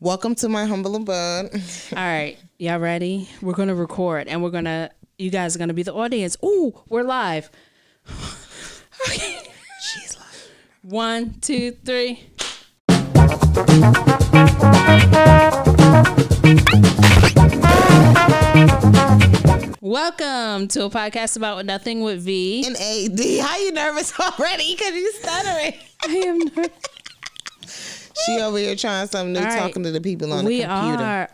Welcome to my humble abode. All right, y'all ready? We're gonna record, and you guys are gonna be the audience. Ooh, we're live. She's live. 1, 2, 3. Welcome to a podcast about nothing with V and AD. How you nervous already? Because you stuttering. I am nervous. She over here trying something new, talking to the people on the computer.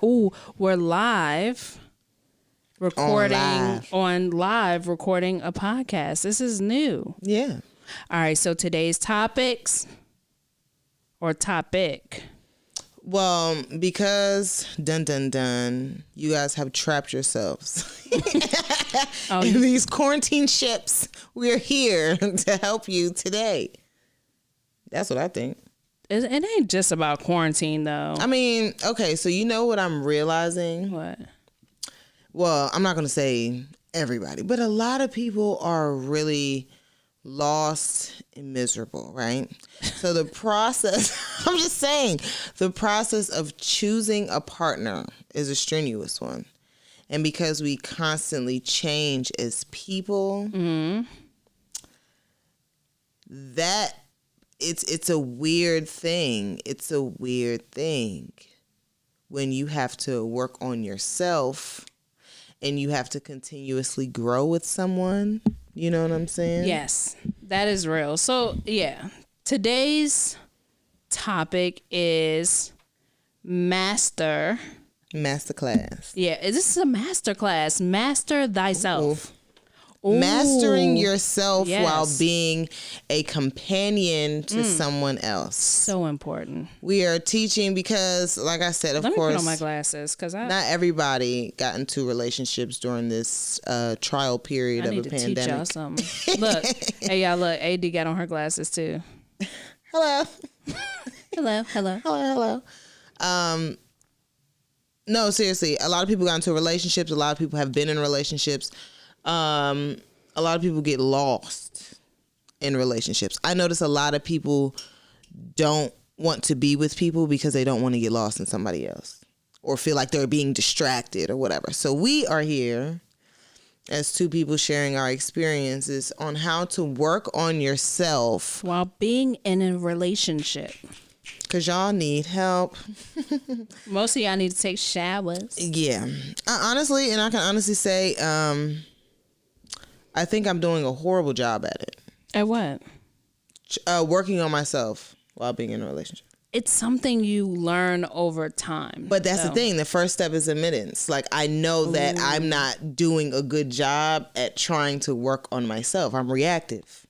We're live recording recording a podcast. This is new. Yeah. All right, so today's topic. Well, because you guys have trapped yourselves in these quarantine ships. We're here to help you today. That's what I think. It ain't just about quarantine, though. I mean, okay, so you know what I'm realizing? What? Well, I'm not going to say everybody, but a lot of people are really lost and miserable, right? So the process, I'm just saying, the process of choosing a partner is a strenuous one. And because we constantly change as people, that it's a weird thing. It's a weird thing when you have to work on yourself and you have to continuously grow with someone. You know what I'm saying? Yes, that is real. So, yeah, today's topic is masterclass. Yeah, this is a masterclass. Master thyself. Mastering yourself while being a companion to someone else. So important. We are teaching because, like I said, of course, let me put on my glasses because not everybody got into relationships during this trial period of a pandemic. Teach y'all something. Look, hey y'all, look. AD got on her glasses too. Hello. Hello. No, seriously, a lot of people got into relationships. A lot of people have been in relationships. A lot of people get lost in relationships. I notice a lot of people don't want to be with people because they don't want to get lost in somebody else or feel like they're being distracted or whatever. So we are here as two people sharing our experiences on how to work on yourself while being in a relationship. Because y'all need help. Most of y'all need to take showers. Yeah. I can honestly say, I think I'm doing a horrible job at it. At what? Working on myself while being in a relationship. It's something you learn over time. But that's the thing. The first step is admittance. Like, I know that I'm not doing a good job at trying to work on myself. I'm reactive.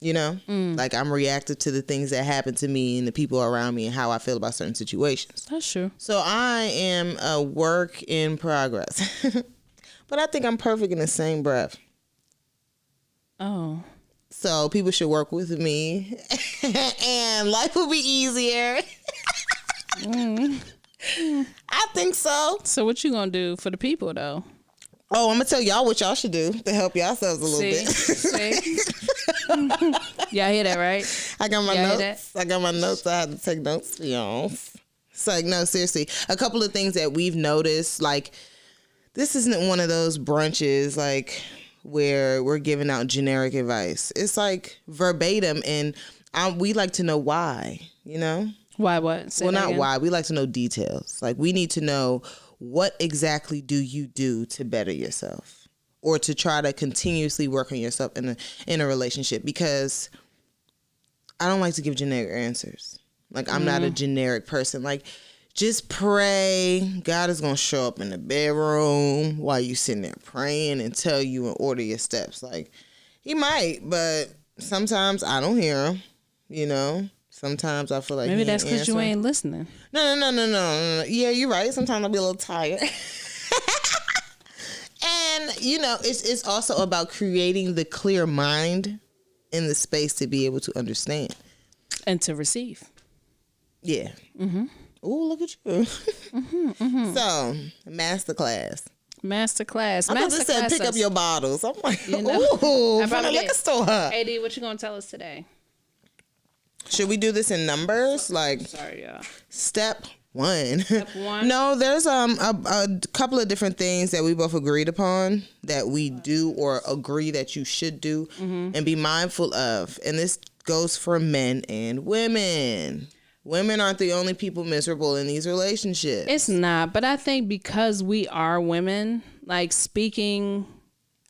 You know? Like, I'm reactive to the things that happen to me and the people around me and how I feel about certain situations. That's true. So I am a work in progress. But I think I'm perfect in the same breath. Oh. So people should work with me and life will be easier. I think so. So what you gonna do for the people though? Oh, I'm gonna tell y'all what y'all should do to help yourselves a little bit. Y'all hear that, right? I got my notes. I had to take notes for y'all. It's like, no, seriously. A couple of things that we've noticed, like, this isn't one of those brunches, like, where we're giving out generic advice. It's like verbatim, and we like to know why, you know? Why what? Well, not why. We like to know details. Like, we need to know what exactly do you do to better yourself or to try to continuously work on yourself in a relationship, because I don't like to give generic answers. Like, I'm not a generic person. Like, just pray. God is going to show up in the bedroom while you sitting there praying and tell you and order your steps. Like, he might, but sometimes I don't hear him, you know? Sometimes I feel like maybe that's because you ain't listening. No. Yeah, you're right. Sometimes I'll be a little tired. And, you know, it's also about creating the clear mind in the space to be able to understand. And to receive. Yeah. Mm-hmm. Ooh, look at you. So, masterclass. I thought this said pick up your bottles. I'm like, you know, ooh, from the liquor store. AD, what you gonna tell us today? Should we do this in numbers? Like, sorry, y'all. Step One. Step one? No, there's a couple of different things that we both agreed upon that we do or agree that you should do and be mindful of. And this goes for men and women. Women aren't the only people miserable in these relationships. It's not, but I think because we are women, like speaking,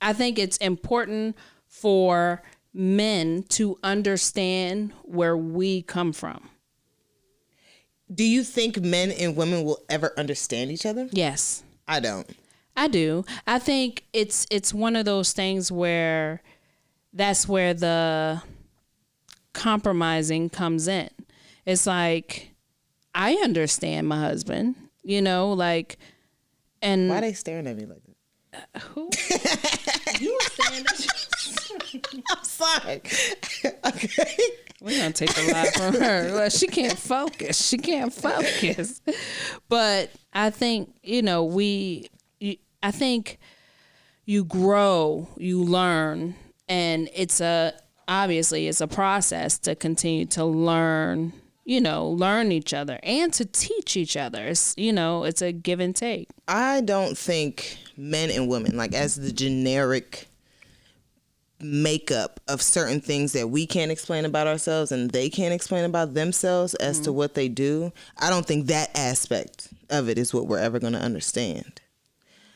I think it's important for men to understand where we come from. Do you think men and women will ever understand each other? Yes. I don't. I do. I think it's one of those things where that's where the compromising comes in. It's like, I understand my husband, like, and why are they staring at me like that? who? You were saying that. I'm sorry. Okay. We're going to take a lot from her. Well, she can't focus. But I think, I think you grow, you learn, and obviously it's a process to continue to learn each other and to teach each other. It's a give and take. I don't think men and women, like as the generic makeup of certain things that we can't explain about ourselves and they can't explain about themselves as to what they do, I don't think that aspect of it is what we're ever going to understand.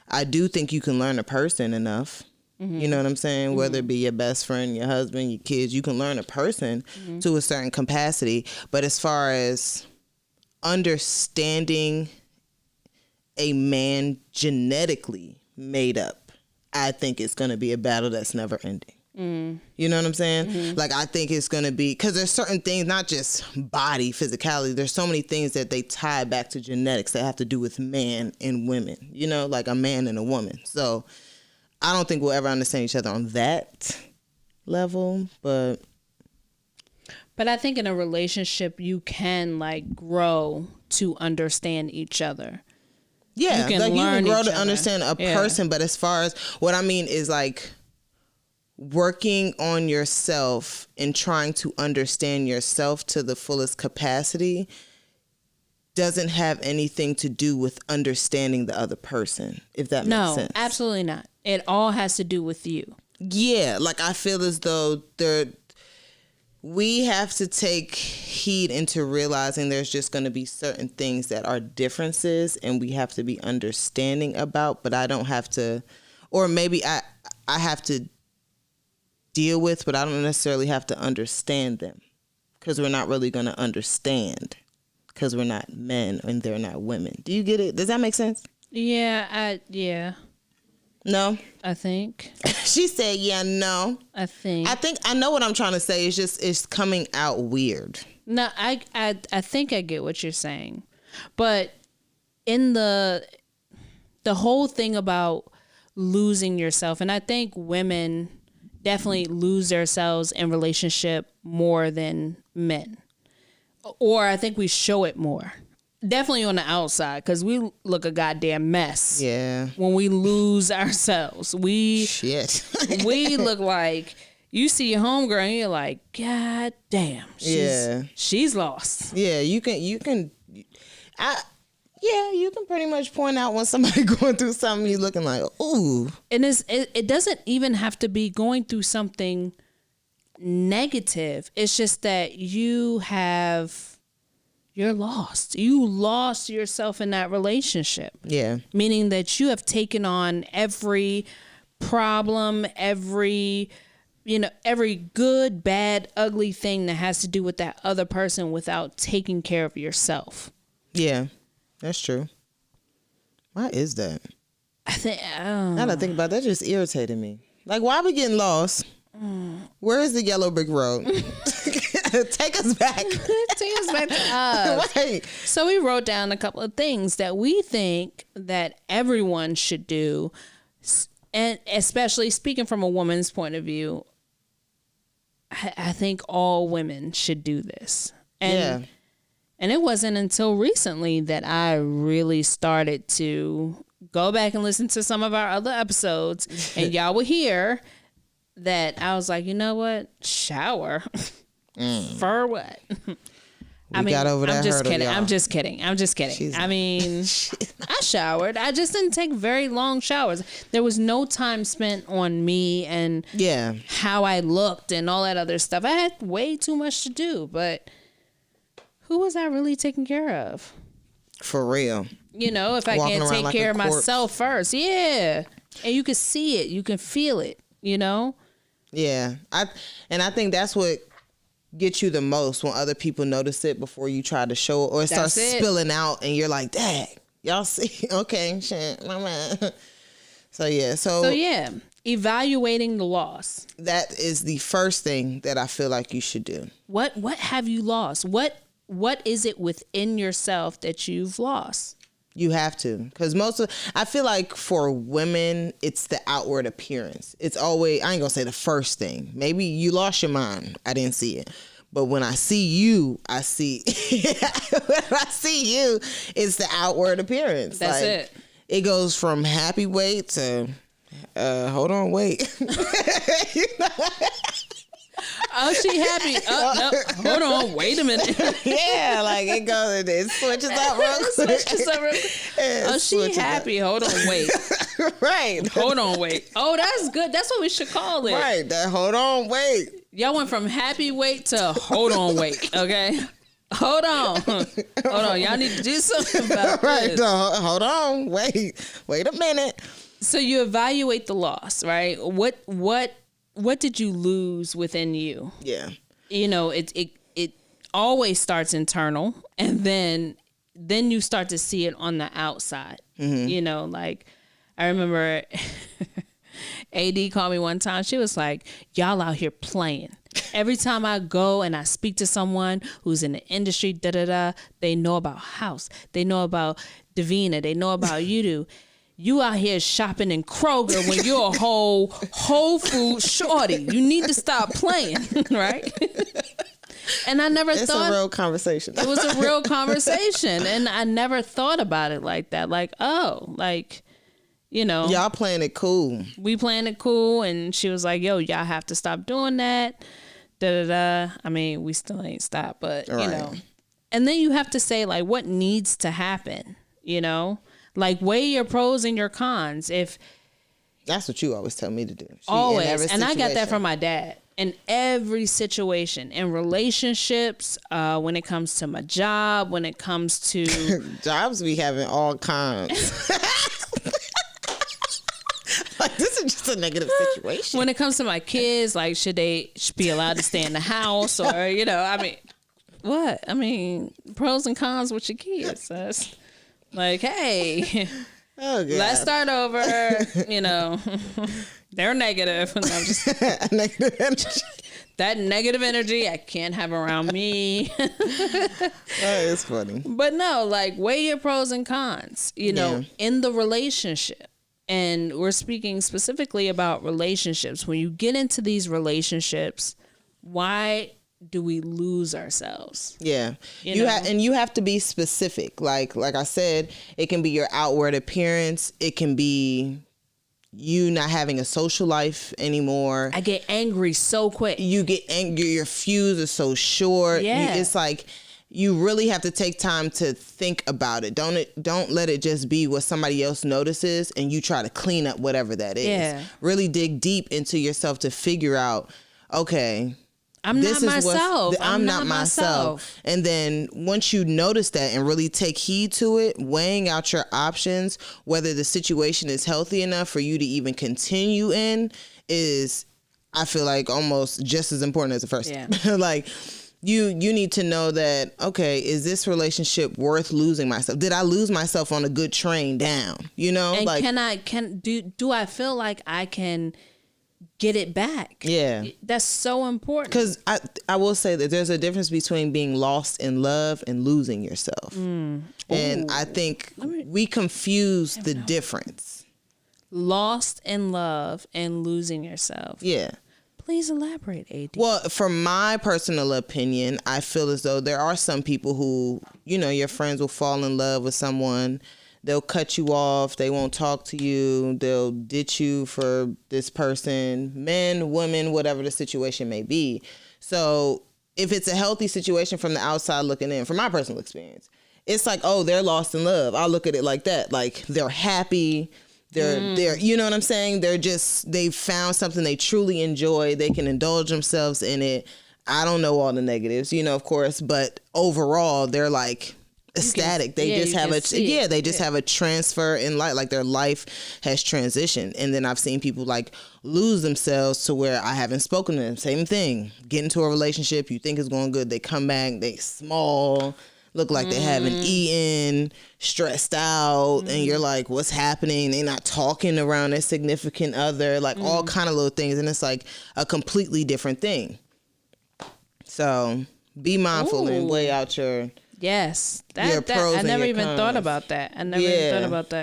I do think you can learn a person enough. You know what I'm saying? Whether it be your best friend, your husband, your kids, you can learn a person to a certain capacity. But as far as understanding a man genetically made up, I think it's going to be a battle that's never ending. You know what I'm saying? Like, I think it's going to be, because there's certain things, not just body, physicality, there's so many things that they tie back to genetics that have to do with man and women, like a man and a woman. So I don't think we'll ever understand each other on that level, but I think in a relationship you can grow to understand each other. Yeah, you can grow to understand a person, but as far as what I mean is working on yourself and trying to understand yourself to the fullest capacity doesn't have anything to do with understanding the other person, if that makes sense. No, absolutely not. It all has to do with you. Yeah, I feel as though we have to take heed into realizing there's just going to be certain things that are differences and we have to be understanding about, but I don't have to, or maybe I have to deal with, but I don't necessarily have to understand them because we're not really going to understand because we're not men and they're not women. Do you get it? Does that make sense? Yeah, No? I think. She said, yeah, no. I think I know what I'm trying to say. It's just, it's coming out weird. No, I think I get what you're saying. But in the whole thing about losing yourself, and I think women definitely lose themselves in relationship more than men. Or I think we show it more. Definitely on the outside, because we look a goddamn mess. Yeah. When we lose ourselves, we look like, you see your homegirl and you're like, God damn, she's lost. Yeah, you can pretty much point out when somebody going through something, you looking like, ooh. And it doesn't even have to be going through something negative. It's just that you're lost. You lost yourself in that relationship. Yeah. Meaning that you have taken on every problem, every good, bad, ugly thing that has to do with that other person without taking care of yourself. Yeah, that's true. Why is that? Now that I think about that, just irritated me. Like, why are we getting lost? Where is the yellow brick road? Take us back. Take us back to us. Right. So we wrote down a couple of things that we think that everyone should do, and especially speaking from a woman's point of view, I think all women should do this. And it wasn't until recently that I really started to go back and listen to some of our other episodes, and y'all will hear that I was like, you know what? Shower. For what? got over that I'm just hurdle, kidding. y'all. I'm just kidding. I mean, I showered. I just didn't take very long showers. There was no time spent on me and how I looked and all that other stuff. I had way too much to do, but who was I really taking care of? For real. You know, if I can't take care of myself first. Yeah. And you can see it. You can feel it, you know? Yeah. I think that's what gets you the most, when other people notice it before you try to show it, or it starts spilling out and you're like, dang, y'all see? Okay, shit, my man. So yeah, evaluating the loss. That is the first thing that I feel like you should do. What have you lost? What is it within yourself that you've lost? You have to, because I feel like for women, it's the outward appearance. It's always, I ain't gonna say the first thing. Maybe you lost your mind. I didn't see it. But when I see you, I see, when I see you, it's the outward appearance. That's like, it. It goes from happy weight to, hold on, wait. You know? Oh, she happy. Oh, no. Hold on. Wait a minute. Yeah, like it switches up real quick. Oh, she happy. Hold on. Wait. Right. Hold on. Wait. Oh, that's good. That's what we should call it. Right. That hold on. Wait. Y'all went from happy wait to hold on. Wait. Okay. Hold on. Hold on. Y'all need to do something about this. Hold on. Wait a minute. So you evaluate the loss, right? What did you lose within you? Yeah. You know, it always starts internal, and then you start to see it on the outside. Mm-hmm. You know, like I remember AD called me one time. She was like, y'all out here playing. Every time I go and I speak to someone who's in the industry, they know about House. They know about Davina. They know about you. You out here shopping in Kroger when you're a whole food shorty. You need to stop playing, right? And I never thought... It's a real conversation. It was a real conversation. And I never thought about it like that. Like, oh, like, you know... Y'all playing it cool. We playing it cool. And she was like, yo, y'all have to stop doing that. I mean, we still ain't stopped, but, you know. And then you have to say, like, what needs to happen, you know? Like, weigh your pros and your cons. If that's what you always tell me to do. Always. And I got that from my dad. In every situation, in relationships, when it comes to my job, when it comes to... Jobs be having all kinds. Like, this is just a negative situation. When it comes to my kids, like, should they be allowed to stay in the house? Or, you know, I mean, what? I mean, pros and cons with your kids. That's... Like, hey, let's start over. You know, they're negative. And I'm just negative energy. That negative energy I can't have around me. That is funny. But no, like, weigh your pros and cons, you know, in the relationship. And we're speaking specifically about relationships. When you get into these relationships, why do we lose ourselves? Yeah. You have to be specific. Like I said, it can be your outward appearance. It can be you not having a social life anymore. I get angry so quick. You get angry. Your fuse is so short. Yeah. It's like you really have to take time to think about it. Don't let it just be what somebody else notices and you try to clean up whatever that is. Yeah. Really dig deep into yourself to figure out, okay, I'm not myself. I'm not myself. And then once you notice that and really take heed to it, weighing out your options, whether the situation is healthy enough for you to even continue in, is, I feel like, almost just as important as the first. Yeah. Like, you need to know that, okay, is this relationship worth losing myself? Did I lose myself on a good train down? You know? And like, do I feel like I can get it back? Yeah. That's so important. Because I will say that there's a difference between being lost in love and losing yourself. And I think we confuse the difference. Lost in love and losing yourself. Yeah. Please elaborate, AD. Well, from my personal opinion, I feel as though there are some people who, you know, your friends will fall in love with someone. They'll cut you off. They won't talk to you. They'll ditch you for this person, men, women, whatever the situation may be. So if it's a healthy situation from the outside looking in, from my personal experience, it's like, oh, they're lost in love. I'll look at it like that. Like, they're happy. They're, you know what I'm saying? They've found something they truly enjoy. They can indulge themselves in it. I don't know all the negatives, of course, but overall they're like ecstatic. They just have a transfer in life, like their life has transitioned. And then I've seen people like lose themselves to where I haven't spoken to them. Same thing. Get into a relationship, you think it's going good, they come back, they small, look like they haven't eaten, stressed out, and you're like, what's happening? They're not talking around their significant other, like all kind of little things, and it's like a completely different thing. So be mindful and weigh out your pros. I never even cons. thought about that.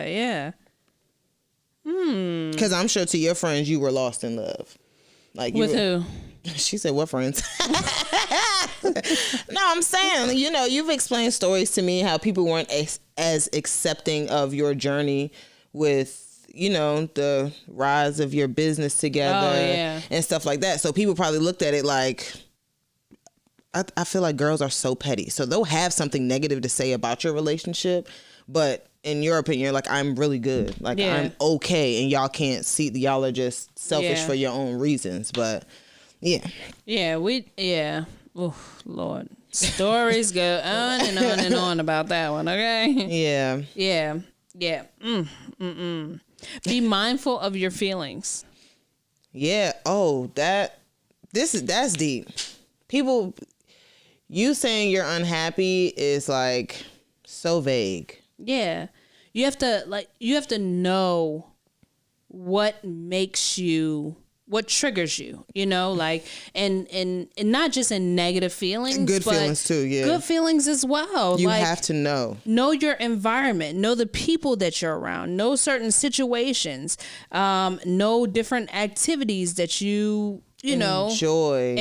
Yeah. Because I'm sure to your friends you were lost in love. Like who? She said, what friends? No, I'm saying, you've explained stories to me how people weren't as accepting of your journey with, the rise of your business together and stuff like that. So people probably looked at it like, I feel like girls are so petty. So they'll have something negative to say about your relationship, but in your opinion, like, I'm really good. Like, I'm okay, and y'all can't see. Y'all are just selfish for your own reasons. But, yeah. Yeah, oh, Lord. Stories go on and on and on about that one, okay? Yeah. Be mindful of your feelings. Yeah. Oh, that's deep. People... You saying you're unhappy is like so vague. Yeah. You have to know what triggers you, like, and not just in negative feelings, good but feelings too. Yeah. Good feelings as well. You have to know your environment, know the people that you're around, know certain situations, know different activities that you enjoy,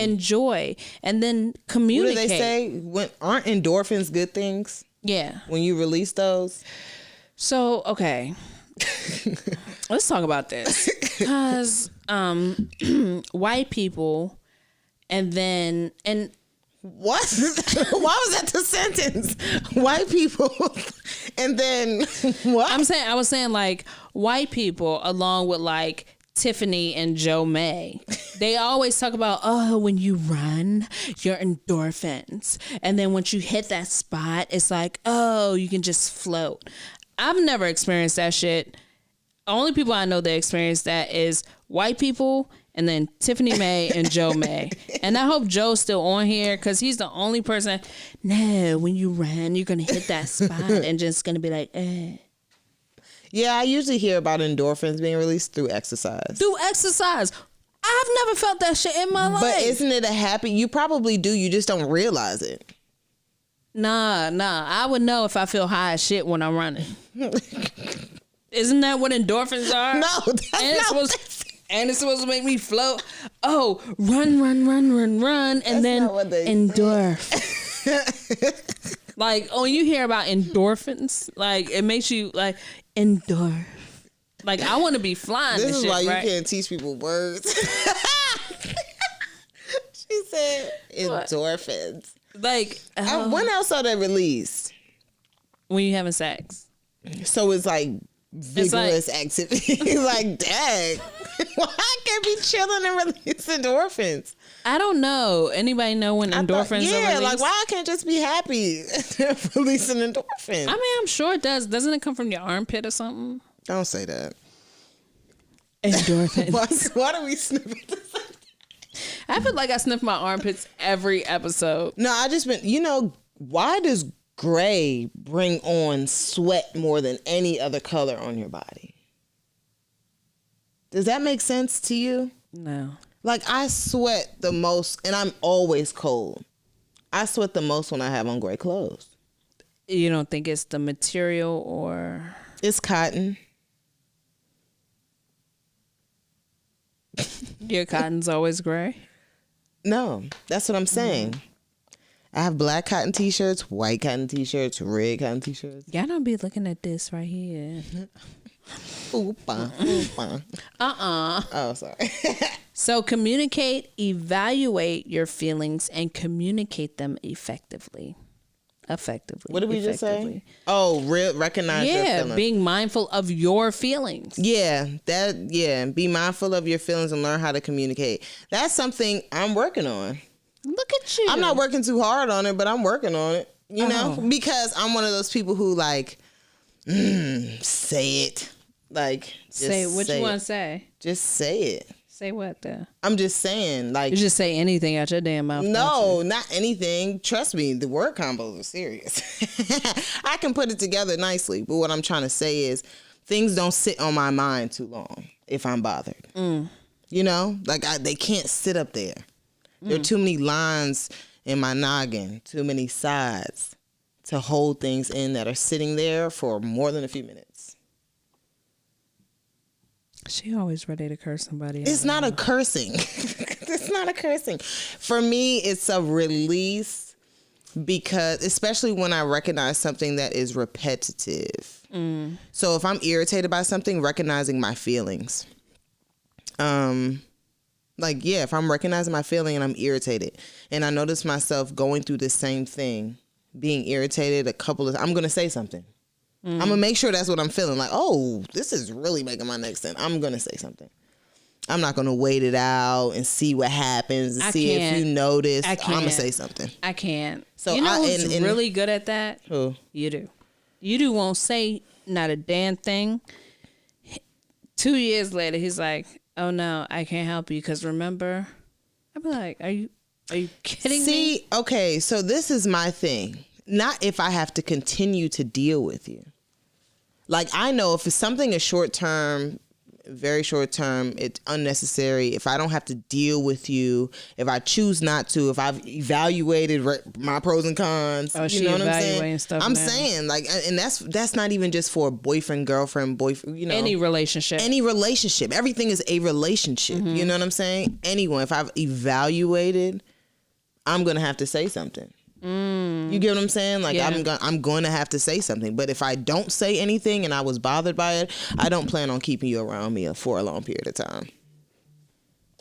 and then communicate. What do they say? Aren't endorphins good things? Yeah. When you release those. So, okay. Let's talk about this. Because white people and what? Why was that the sentence? White people and then what? I was saying like white people along with like Tiffany and Joe May. They always talk about, when you run, your endorphins. And then once you hit that spot, it's like, you can just float. I've never experienced that shit. Only people I know that experience that is white people and then Tiffany May and Joe May. And I hope Joe's still on here because he's the only person. No, when you run, you're going to hit that spot and just going to be like, Yeah, I usually hear about endorphins being released through exercise. I've never felt that shit in my life. But isn't it a happy? You probably do. You just don't realize it. Nah. I would know if I feel high as shit when I'm running. Isn't that what endorphins are? No, and it's supposed to make me float. Oh, run, and that's then endorph. Like, when you hear about endorphins, like, it makes you like endorph. Like, I want to be flying. This is shit, why you right? can't teach people words. She said endorphins. Like, when else are they released? When you having sex. So it's like vigorous activity. Like, dang. Why I can't be chilling and release endorphins? I don't know. Anybody know when endorphins are released? Like, why I can't just be happy releasing endorphins? I mean, I'm sure it does. Doesn't it come from your armpit or something? Don't say that. Endorphins. Why do we sniff it? I feel like I sniff my armpits every episode. No, I just been, why does gray bring on sweat more than any other color on your body? Does that make sense to you? No. Like, I sweat the most, and I'm always cold. I sweat the most when I have on gray clothes. You don't think it's the material or... It's cotton. Your cotton's always gray? No, that's what I'm saying. I have black cotton t-shirts, white cotton t-shirts, red cotton t-shirts. Y'all don't be looking at this right here. Oopa, oopa. Oh, sorry. So communicate, evaluate your feelings, and communicate them effectively. What did we just say? Oh, recognize your feelings. Being mindful of your feelings. Be mindful of your feelings and learn how to communicate. That's something I'm working on. Look at you. I'm not working too hard on it, but I'm working on it, you know, because I'm one of those people who like, say it. Like, say what you want to say. Just say it. Say what though? I'm just saying, like, you just say anything out your damn mouth. No, not anything. Trust me, the word combos are serious. I can put it together nicely, but what I'm trying to say is things don't sit on my mind too long if I'm bothered. You know, like they can't sit up there. There are too many lines in my noggin, too many sides to hold things in that are sitting there for more than a few minutes. She always ready to curse somebody. It's not a cursing. It's not a cursing. For me, it's a release because, especially when I recognize something that is repetitive. So if I'm irritated by something, recognizing my feelings. If I'm recognizing my feeling and I'm irritated and I notice myself going through the same thing, being irritated I'm going to say something. I'm going to make sure that's what I'm feeling. Like, oh, this is really making my neck stand. I'm going to say something. I'm not going to wait it out and see what happens and see if you notice. I'm going to say something. I can't. So you know who's really good at that? Who? You do. You do won't say not a damn thing. 2 years later, he's like, oh, no, I can't help you because remember? I'd be like, are you kidding me? See, okay, so this is my thing. Not if I have to continue to deal with you. Like, I know if it's something is short term, very short term, it's unnecessary. If I don't have to deal with you, if I choose not to, if I've evaluated my pros and cons, you know what I'm saying? I'm saying, like, and that's not even just for a boyfriend, girlfriend, you know. Any relationship. Everything is a relationship. You know what I'm saying? Anyone, if I've evaluated, I'm going to have to say something. You get what I'm saying? Like, I'm going to have to say something. But if I don't say anything and I was bothered by it, I don't plan on keeping you around me for a long period of time.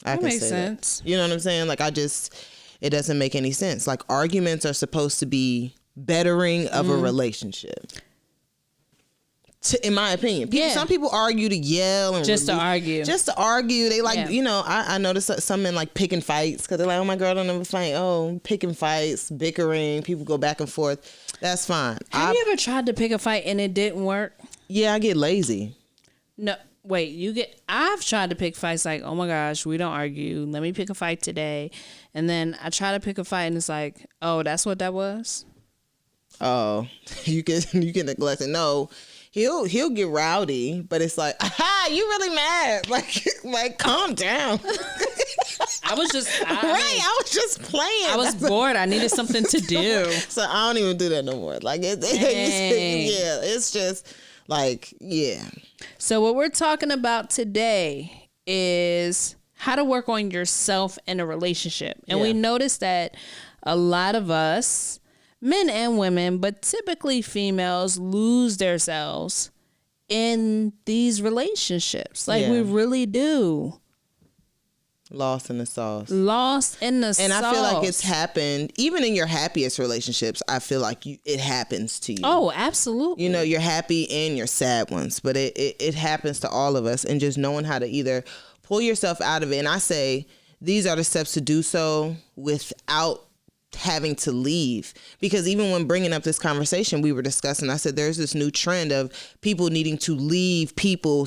That makes sense. You know what I'm saying? Like, it doesn't make any sense. Like, arguments are supposed to be bettering of a relationship. In my opinion, some people argue to yell and to argue. They like, you know, I noticed some men like picking fights because they're like, oh, my girl don't ever fight. Oh, picking fights, bickering. People go back and forth. That's fine. Have you ever tried to pick a fight and it didn't work? Yeah, I get lazy. No, wait. I've tried to pick fights like, oh my gosh, we don't argue. Let me pick a fight today, and then I try to pick a fight and it's like, oh, that's what that was. Oh, you can neglect it. No. He'll get rowdy, but it's like, aha, you really mad. Like calm down. I was just playing. I was bored. I needed something to do. So I don't even do that no more. Like it's just like, yeah. So what we're talking about today is how to work on yourself in a relationship. And we noticed that a lot of us, men and women, but typically females, lose themselves in these relationships. Like, we really do. Lost in the sauce. And I feel like it's happened, even in your happiest relationships, I feel like it happens to you. Oh, absolutely. You know, you're happy and your sad ones, but it happens to all of us. And just knowing how to either pull yourself out of it. And I say, these are the steps to do so without having to leave, because even when bringing up this conversation, we were discussing, I said there's this new trend of people needing to leave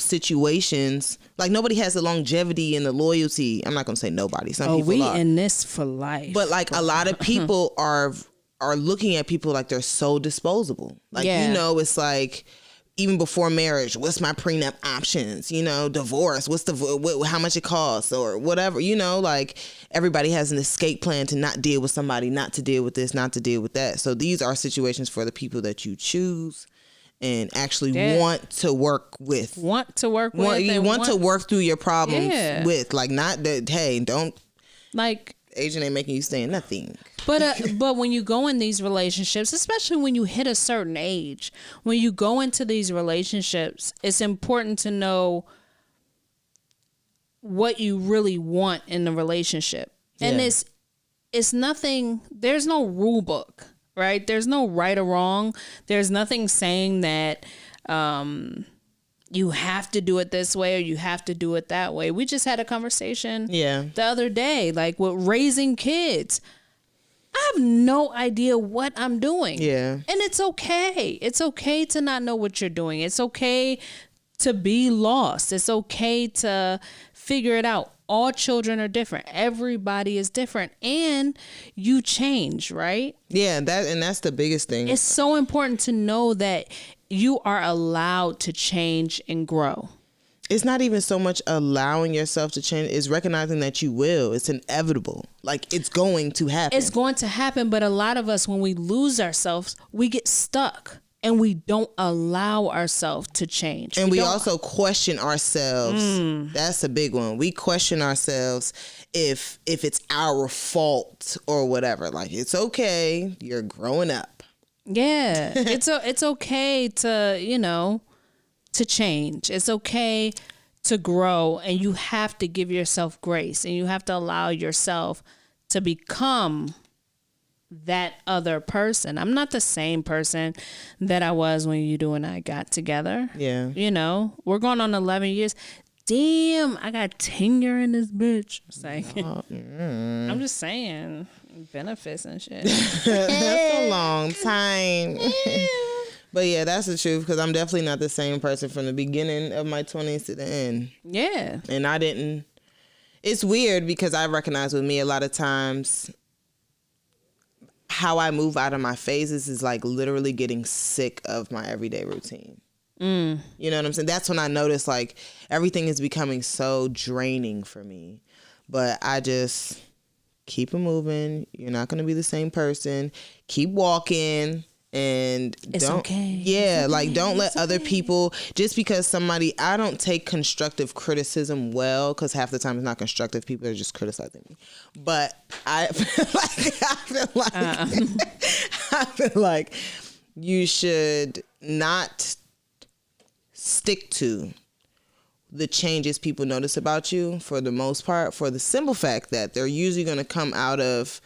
situations. Like, nobody has the longevity and the loyalty. I'm not gonna say nobody. Some people are. In this for life. But like a lot of people are looking at people like they're so disposable. Like, you know, it's like, even before marriage, what's my prenup options? You know, divorce, how much it costs or whatever, you know, like everybody has an escape plan to not deal with somebody, not to deal with this, not to deal with that. So these are situations for the people that you choose and actually want to work with. You want to work through your problems with, like, not that, hey, don't, like, Asian ain't making you stay in nothing. But when you go in these relationships, especially when you hit a certain age, when you go into these relationships, it's important to know what you really want in the relationship. And it's nothing, there's no rule book, right? There's no right or wrong. There's nothing saying that you have to do it this way or you have to do it that way. We just had a conversation the other day, like with raising kids. I have no idea what I'm doing. Yeah. And it's okay. It's okay to not know what you're doing. It's okay to be lost. It's okay to figure it out. All children are different. Everybody is different. And you change, right? Yeah, that's the biggest thing. It's so important to know that you are allowed to change and grow. It's not even so much allowing yourself to change. It's recognizing that you will. It's inevitable. Like, it's going to happen. It's going to happen. But a lot of us, when we lose ourselves, we get stuck and we don't allow ourselves to change. And we also question ourselves. That's a big one. We question ourselves if it's our fault or whatever. Like, it's okay. You're growing up. Yeah. It's okay to, to change. It's okay to grow, and you have to give yourself grace, and you have to allow yourself to become that other person. I'm not the same person that I was when you and I got together. Yeah. We're going on 11 years. Damn, I got tenure in this bitch. It's like, I'm just saying, benefits and shit. That's a long time. But yeah, that's the truth, because I'm definitely not the same person from the beginning of my 20s to the end. Yeah. And it's weird because I recognize with me a lot of times how I move out of my phases is like literally getting sick of my everyday routine. You know what I'm saying? That's when I notice like everything is becoming so draining for me. But I just keep it moving. You're not going to be the same person. Keep walking. And it's okay. Yeah, like don't let other people, just because I don't take constructive criticism well, because half the time it's not constructive. People are just criticizing me. But I feel like you should not stick to the changes people notice about you for the most part, for the simple fact that they're usually going to come out of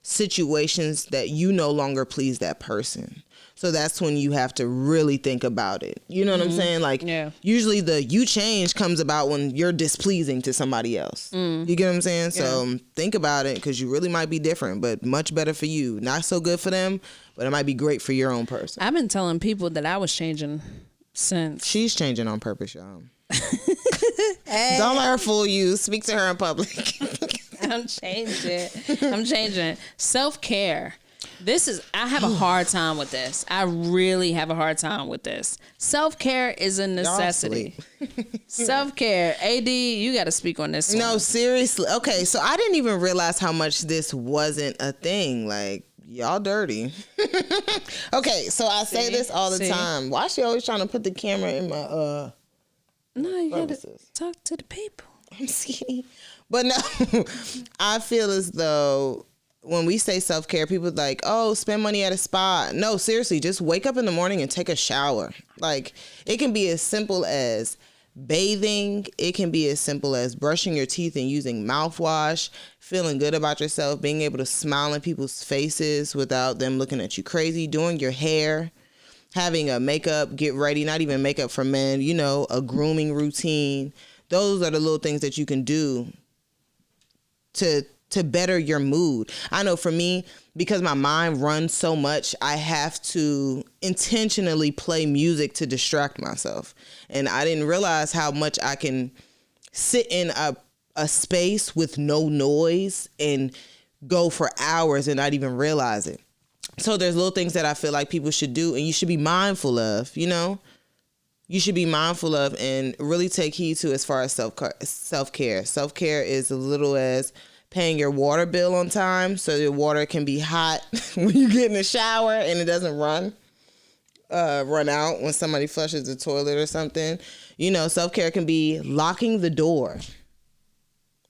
situations that you no longer please that person. So that's when you have to really think about it. You know what I'm saying? Like, usually the you change comes about when you're displeasing to somebody else. You get what I'm saying? Yeah. So think about it, because you really might be different, but much better for you. Not so good for them, but it might be great for your own person. I've been telling people that I was changing since. She's changing on purpose, y'all. Hey. Don't let her fool you. Speak to her in public. I'm changing. Self-care. I have a hard time with this. I really have a hard time with this. Self-care is a necessity. Self-care. AD, you got to speak on this one. No, seriously. Okay, so I didn't even realize how much this wasn't a thing. Like, y'all dirty. Okay, so I say this all the time. Why is she always trying to put the camera in my No, you got to talk to the people. I'm skinny. But no, I feel as though when we say self-care, people are like, oh, spend money at a spa. No, seriously, just wake up in the morning and take a shower. Like, it can be as simple as bathing. It can be as simple as brushing your teeth and using mouthwash, feeling good about yourself, being able to smile in people's faces without them looking at you crazy, doing your hair, having a makeup, get ready, not even makeup for men, a grooming routine. Those are the little things that you can do to better your mood. I know for me, because my mind runs so much, I have to intentionally play music to distract myself. And I didn't realize how much I can sit in a space with no noise and go for hours and not even realize it. So there's little things that I feel like people should do and you should be mindful of, You should be mindful of and really take heed to as far as self-care. Self-care is as little as paying your water bill on time so your water can be hot when you get in the shower and it doesn't run out when somebody flushes the toilet or something. Self-care can be locking the door.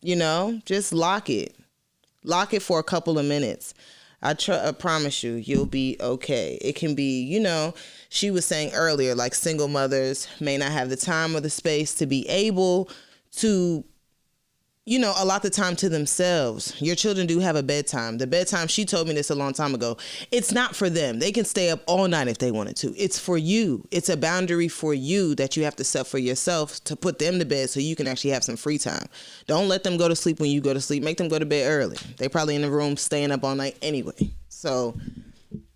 Just lock it. Lock it for a couple of minutes. I promise you'll be okay. It can be, she was saying earlier, like single mothers may not have the time or the space to be able to a lot of time to themselves. Your children do have a bedtime. The bedtime, she told me this a long time ago, it's not for them. They can stay up all night if they wanted to. It's for you. It's a boundary for you that you have to set for yourself to put them to bed so you can actually have some free time. Don't let them go to sleep when you go to sleep. Make them go to bed early. They probably in the room staying up all night anyway. So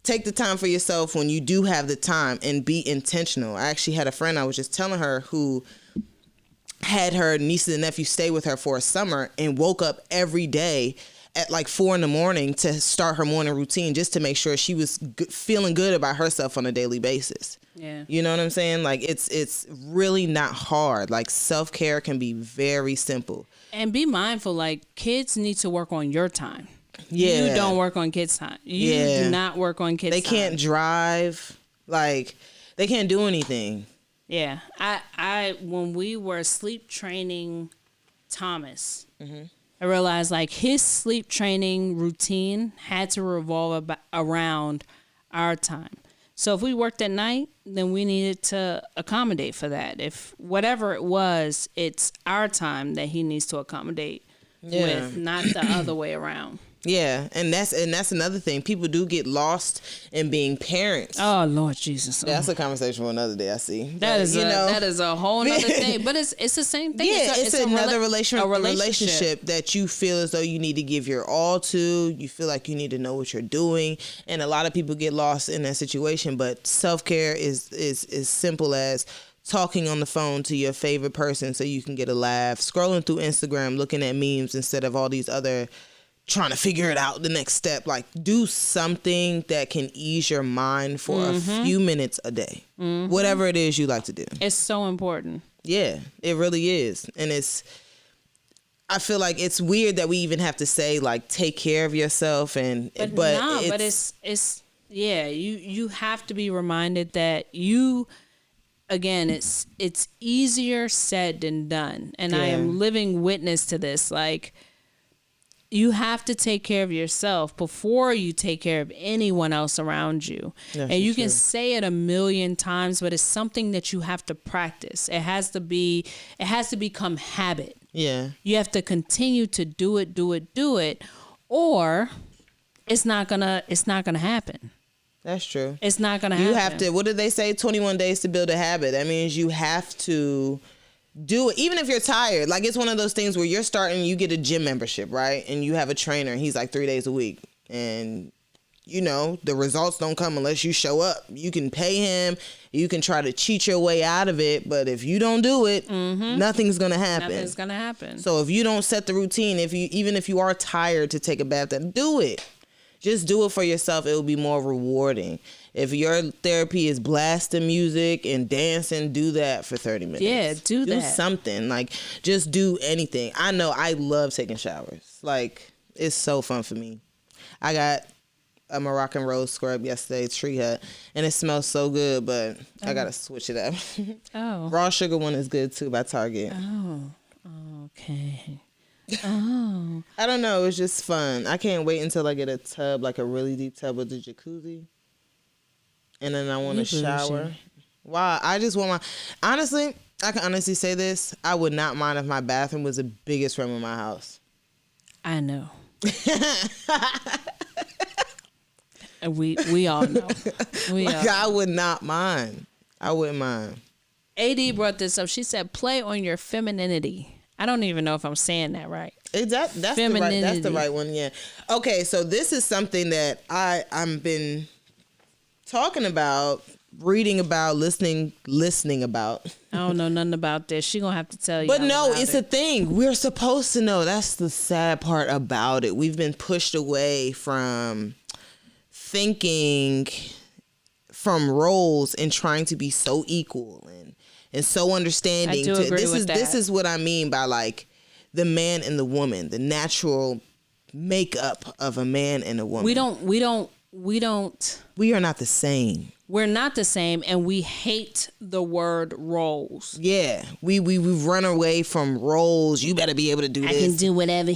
take the time for yourself when you do have the time and be intentional. I actually had a friend I was just telling her who had her nieces and nephews stay with her for a summer and woke up every day at like 4 a.m. to start her morning routine just to make sure she was feeling good about herself on a daily basis. Yeah. You know what I'm saying? Like it's really not hard. Like self-care can be very simple. And be mindful, like kids need to work on your time. Yeah. You don't work on kids' time. You do not work on kids' time. They can't drive. Like they can't do anything. Yeah, I when we were sleep training Thomas, I realized like his sleep training routine had to revolve around our time. So if we worked at night, then we needed to accommodate for that. If whatever it was, it's our time that he needs to accommodate with, not the other way around. Yeah, and that's another thing. People do get lost in being parents. Oh Lord Jesus! That's a conversation for another day. I see. That is a whole other thing. But it's the same thing. Yeah, it's another relationship that you feel as though you need to give your all to. You feel like you need to know what you're doing, and a lot of people get lost in that situation. But self-care is simple as talking on the phone to your favorite person so you can get a laugh. Scrolling through Instagram, looking at memes instead of all these other. Trying to figure it out, the next step. Like, do something that can ease your mind for a few minutes a day. Whatever it is you like to do. It's so important. Yeah, it really is. And I feel like it's weird that we even have to say, like, take care of yourself. You have to be reminded that again, it's easier said than done. And I am living witness to this. Like, you have to take care of yourself before you take care of anyone else around you. That's and you can say it 1,000,000 times, but it's something that you have to practice. It has to become habit. Yeah. You have to continue to do it, or it's not gonna happen. That's true. It's not gonna happen. You have to, what did they say? 21 days to build a habit. That means you have to do it, even if you're tired. Like, it's one of those things where you get a gym membership, right? And you have a trainer, and he's like 3 days a week. And, the results don't come unless you show up. You can pay him. You can try to cheat your way out of it. But if you don't do it, nothing's going to happen. Nothing's going to happen. So if you don't set the routine, even if you are tired to take a bath, then do it. Just do it for yourself. It will be more rewarding. If your therapy is blasting music and dancing, do that for 30 minutes. Yeah, do that. Do something. Like, just do anything. I know I love taking showers. Like, it's so fun for me. I got a Moroccan rose scrub yesterday, Tree Hut, and it smells so good, but I got to switch it up. Oh. Raw sugar one is good, too, by Target. Oh, okay. Oh. I don't know. It's just fun. I can't wait until I get a tub, like a really deep tub with a jacuzzi. And then I want to shower. Wow. I just want honestly, I can honestly say this. I would not mind if my bathroom was the biggest room in my house. I know. We all know. I would not mind. I wouldn't mind. AD brought this up. She said, play on your femininity. I don't even know if I'm saying that right. That's the right one, yeah. Okay, so this is something that I've been talking about, reading about, listening about. I don't know nothing about this. She gonna have to tell you. But no, it's a thing. We're supposed to know. That's the sad part about it. We've been pushed away from thinking from roles and trying to be so equal and so understanding. I do agree with that. This is what I mean by like the man and the woman, the natural makeup of a man and a woman. We don't. We are not the same. We're not the same, and we hate the word roles. Yeah, we run away from roles. You better be able to do this. I can do whatever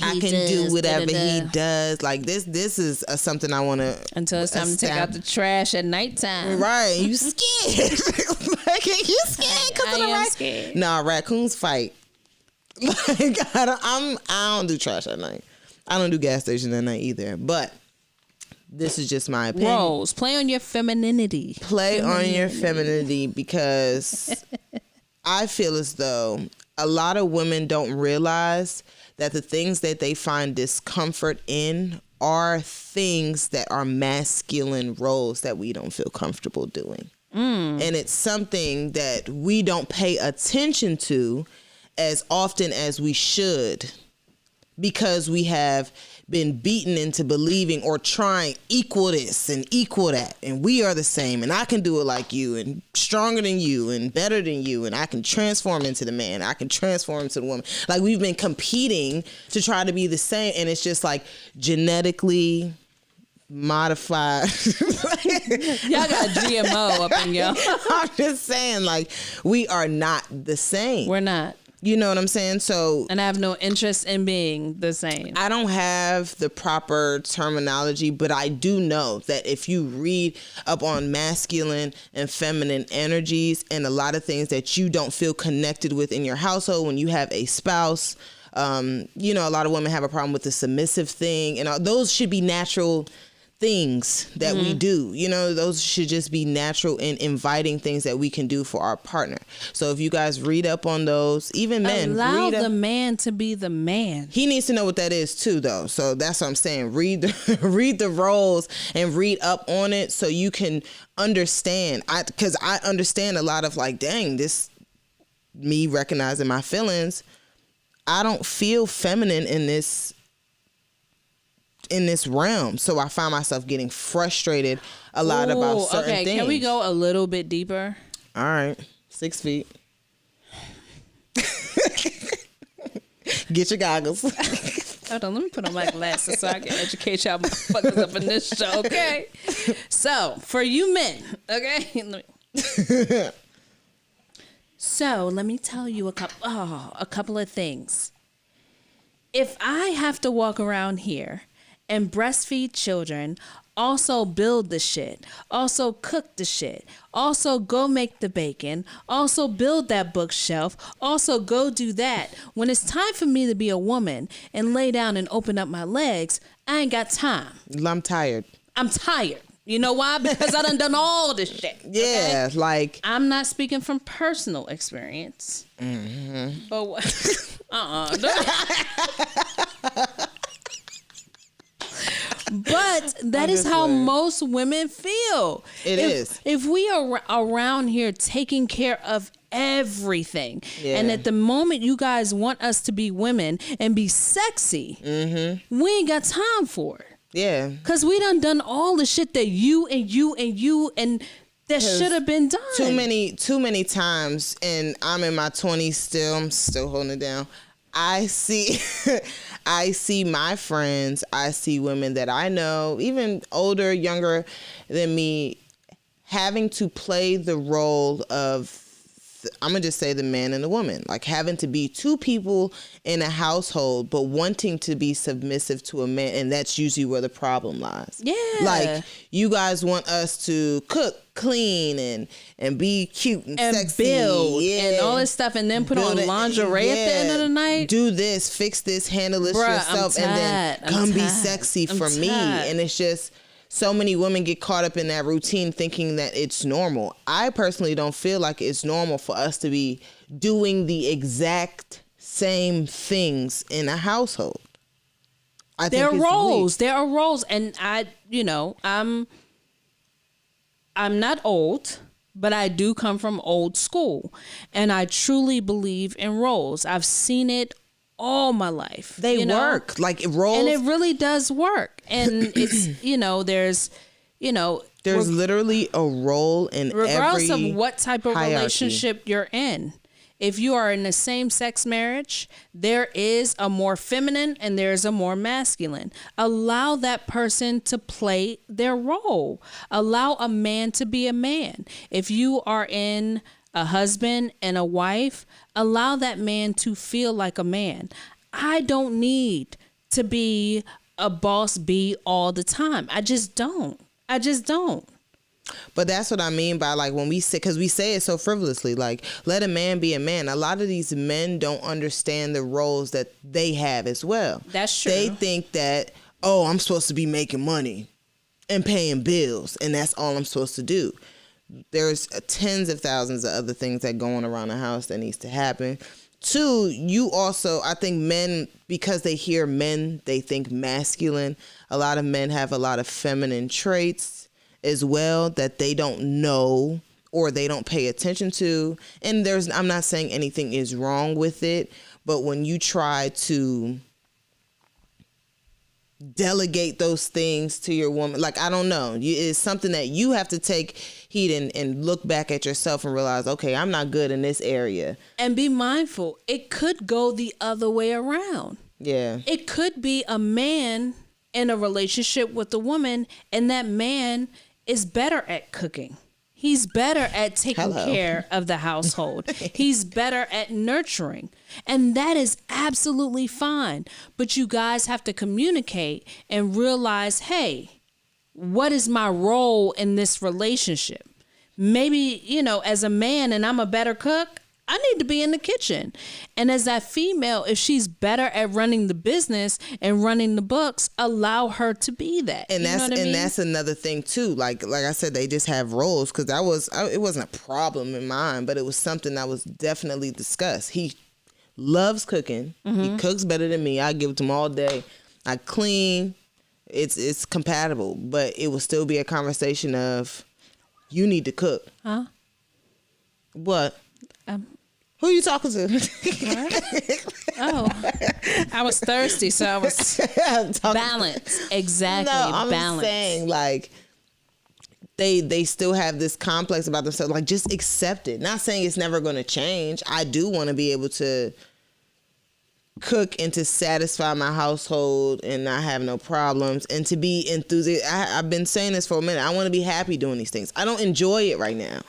he does. Like this is something I want to. Until it's time to take out the trash at nighttime. Right, you scared? Like, you scared? I am scared. Nah, raccoons fight. Like I don't do trash at night. I don't do gas station at night either. But this is just my opinion. Rose, play on your femininity. On your femininity, because I feel as though a lot of women don't realize that the things that they find discomfort in are things that are masculine roles that we don't feel comfortable doing. And it's something that we don't pay attention to as often as we should, because we have been beaten into believing or trying equal this and equal that, and we are the same, and I can do it like you, and stronger than you, and better than you, and I can transform into the man, I can transform into the woman. Like, we've been competing to try to be the same, and it's just like genetically modified. Y'all got GMO up in y'all. I'm just saying, like, we are not the same. We're not. You know what I'm saying? So, and I have no interest in being the same. I don't have the proper terminology, but I do know that if you read up on masculine and feminine energies and a lot of things that you don't feel connected with in your household when you have a spouse, you know, a lot of women have a problem with the submissive thing, and those should be natural things that we do. You know, those should just be natural and inviting things that we can do for our partner. So if you guys read up on those, even men, allow the man to be the man. He needs to know what that is too, though. So that's what I'm saying. Read the roles and read up on it so you can understand. Because I understand a lot of, like, dang, this, me recognizing my feelings, I don't feel feminine in this realm, so I find myself getting frustrated a lot about certain things. Can we go a little bit deeper? All right, 6 feet. Get your goggles. Hold on, let me put on my glasses so I can educate y'all motherfuckers up in this show, okay? So, for you men, okay? So, let me tell you a couple of things. If I have to walk around here and breastfeed children, also build the shit, also cook the shit, also go make the bacon, also build that bookshelf, also go do that. When it's time for me to be a woman and lay down and open up my legs, I ain't got time. I'm tired. You know why? Because I done all this shit. Yeah, okay? Like, I'm not speaking from personal experience. Mm-hmm. But what? But that is how most women feel. If we are around here taking care of everything, and at the moment you guys want us to be women and be sexy, we ain't got time for it. Yeah. Because we done all the shit that you and that should have been done. Too many times, and I'm in my 20s still. I'm still holding it down. I see my friends, I see women that I know, even older, younger than me, having to play the role of, I'm going to just say, the man and the woman, like having to be two people in a household, but wanting to be submissive to a man. And that's usually where the problem lies. Yeah. Like, you guys want us to cook, clean, and be cute and sexy. Build and all this stuff, and then put on lingerie at the end of the night. Do this, fix this, handle this yourself, and then come be sexy for me. And it's just, so many women get caught up in that routine thinking that it's normal. I personally don't feel like it's normal for us to be doing the exact same things in a household. There are roles. And I'm not old, but I do come from old school. And I truly believe in roles. I've seen it all my life. They work, like roles. And it really does work. And it's, there's literally a role in regardless every of what type of hierarchy. Relationship you're in. If you are in a same-sex marriage, there is a more feminine and there's a more masculine. Allow that person to play their role. Allow a man to be a man. If you are in a husband and a wife, allow that man to feel like a man. I don't need to be a boss bee all the time. I just don't. But that's what I mean by like when we say, because we say it so frivolously, like let a man be a man. A lot of these men don't understand the roles that they have as well. That's true. They think that, oh, I'm supposed to be making money and paying bills, and that's all I'm supposed to do. There's tens of thousands of other things that go on around the house that needs to happen. Two, you also, I think men, because they hear men, they think masculine. A lot of men have a lot of feminine traits as well that they don't know or they don't pay attention to. And I'm not saying anything is wrong with it, but when you try to delegate those things to your woman, like, I don't know, it's something that you have to take heed and look back at yourself and realize, okay, I'm not good in this area. And be mindful, it could go the other way around. Yeah. It could be a man in a relationship with a woman, and that man is better at cooking. He's better at taking care of the household. He's better at nurturing. And that is absolutely fine. But you guys have to communicate and realize, hey, what is my role in this relationship? Maybe, as a man and I'm a better cook, I need to be in the kitchen. And as that female, if she's better at running the business and running the books, allow her to be that. And that's another thing too. Like I said, they just have roles, because it wasn't a problem in mine, but it was something that was definitely discussed. He loves cooking. Mm-hmm. He cooks better than me. I give it to him all day. I clean. It's compatible, but it will still be a conversation of, you need to cook. Huh? What? Who are you talking to? Oh, I was thirsty, so I was balanced. Exactly, no, I'm balanced. saying, like, they still have this complex about themselves. Like, just accept it. Not saying it's never going to change. I do want to be able to cook and to satisfy my household and not have no problems and to be enthusiastic. I've been saying this for a minute. I want to be happy doing these things. I don't enjoy it right now.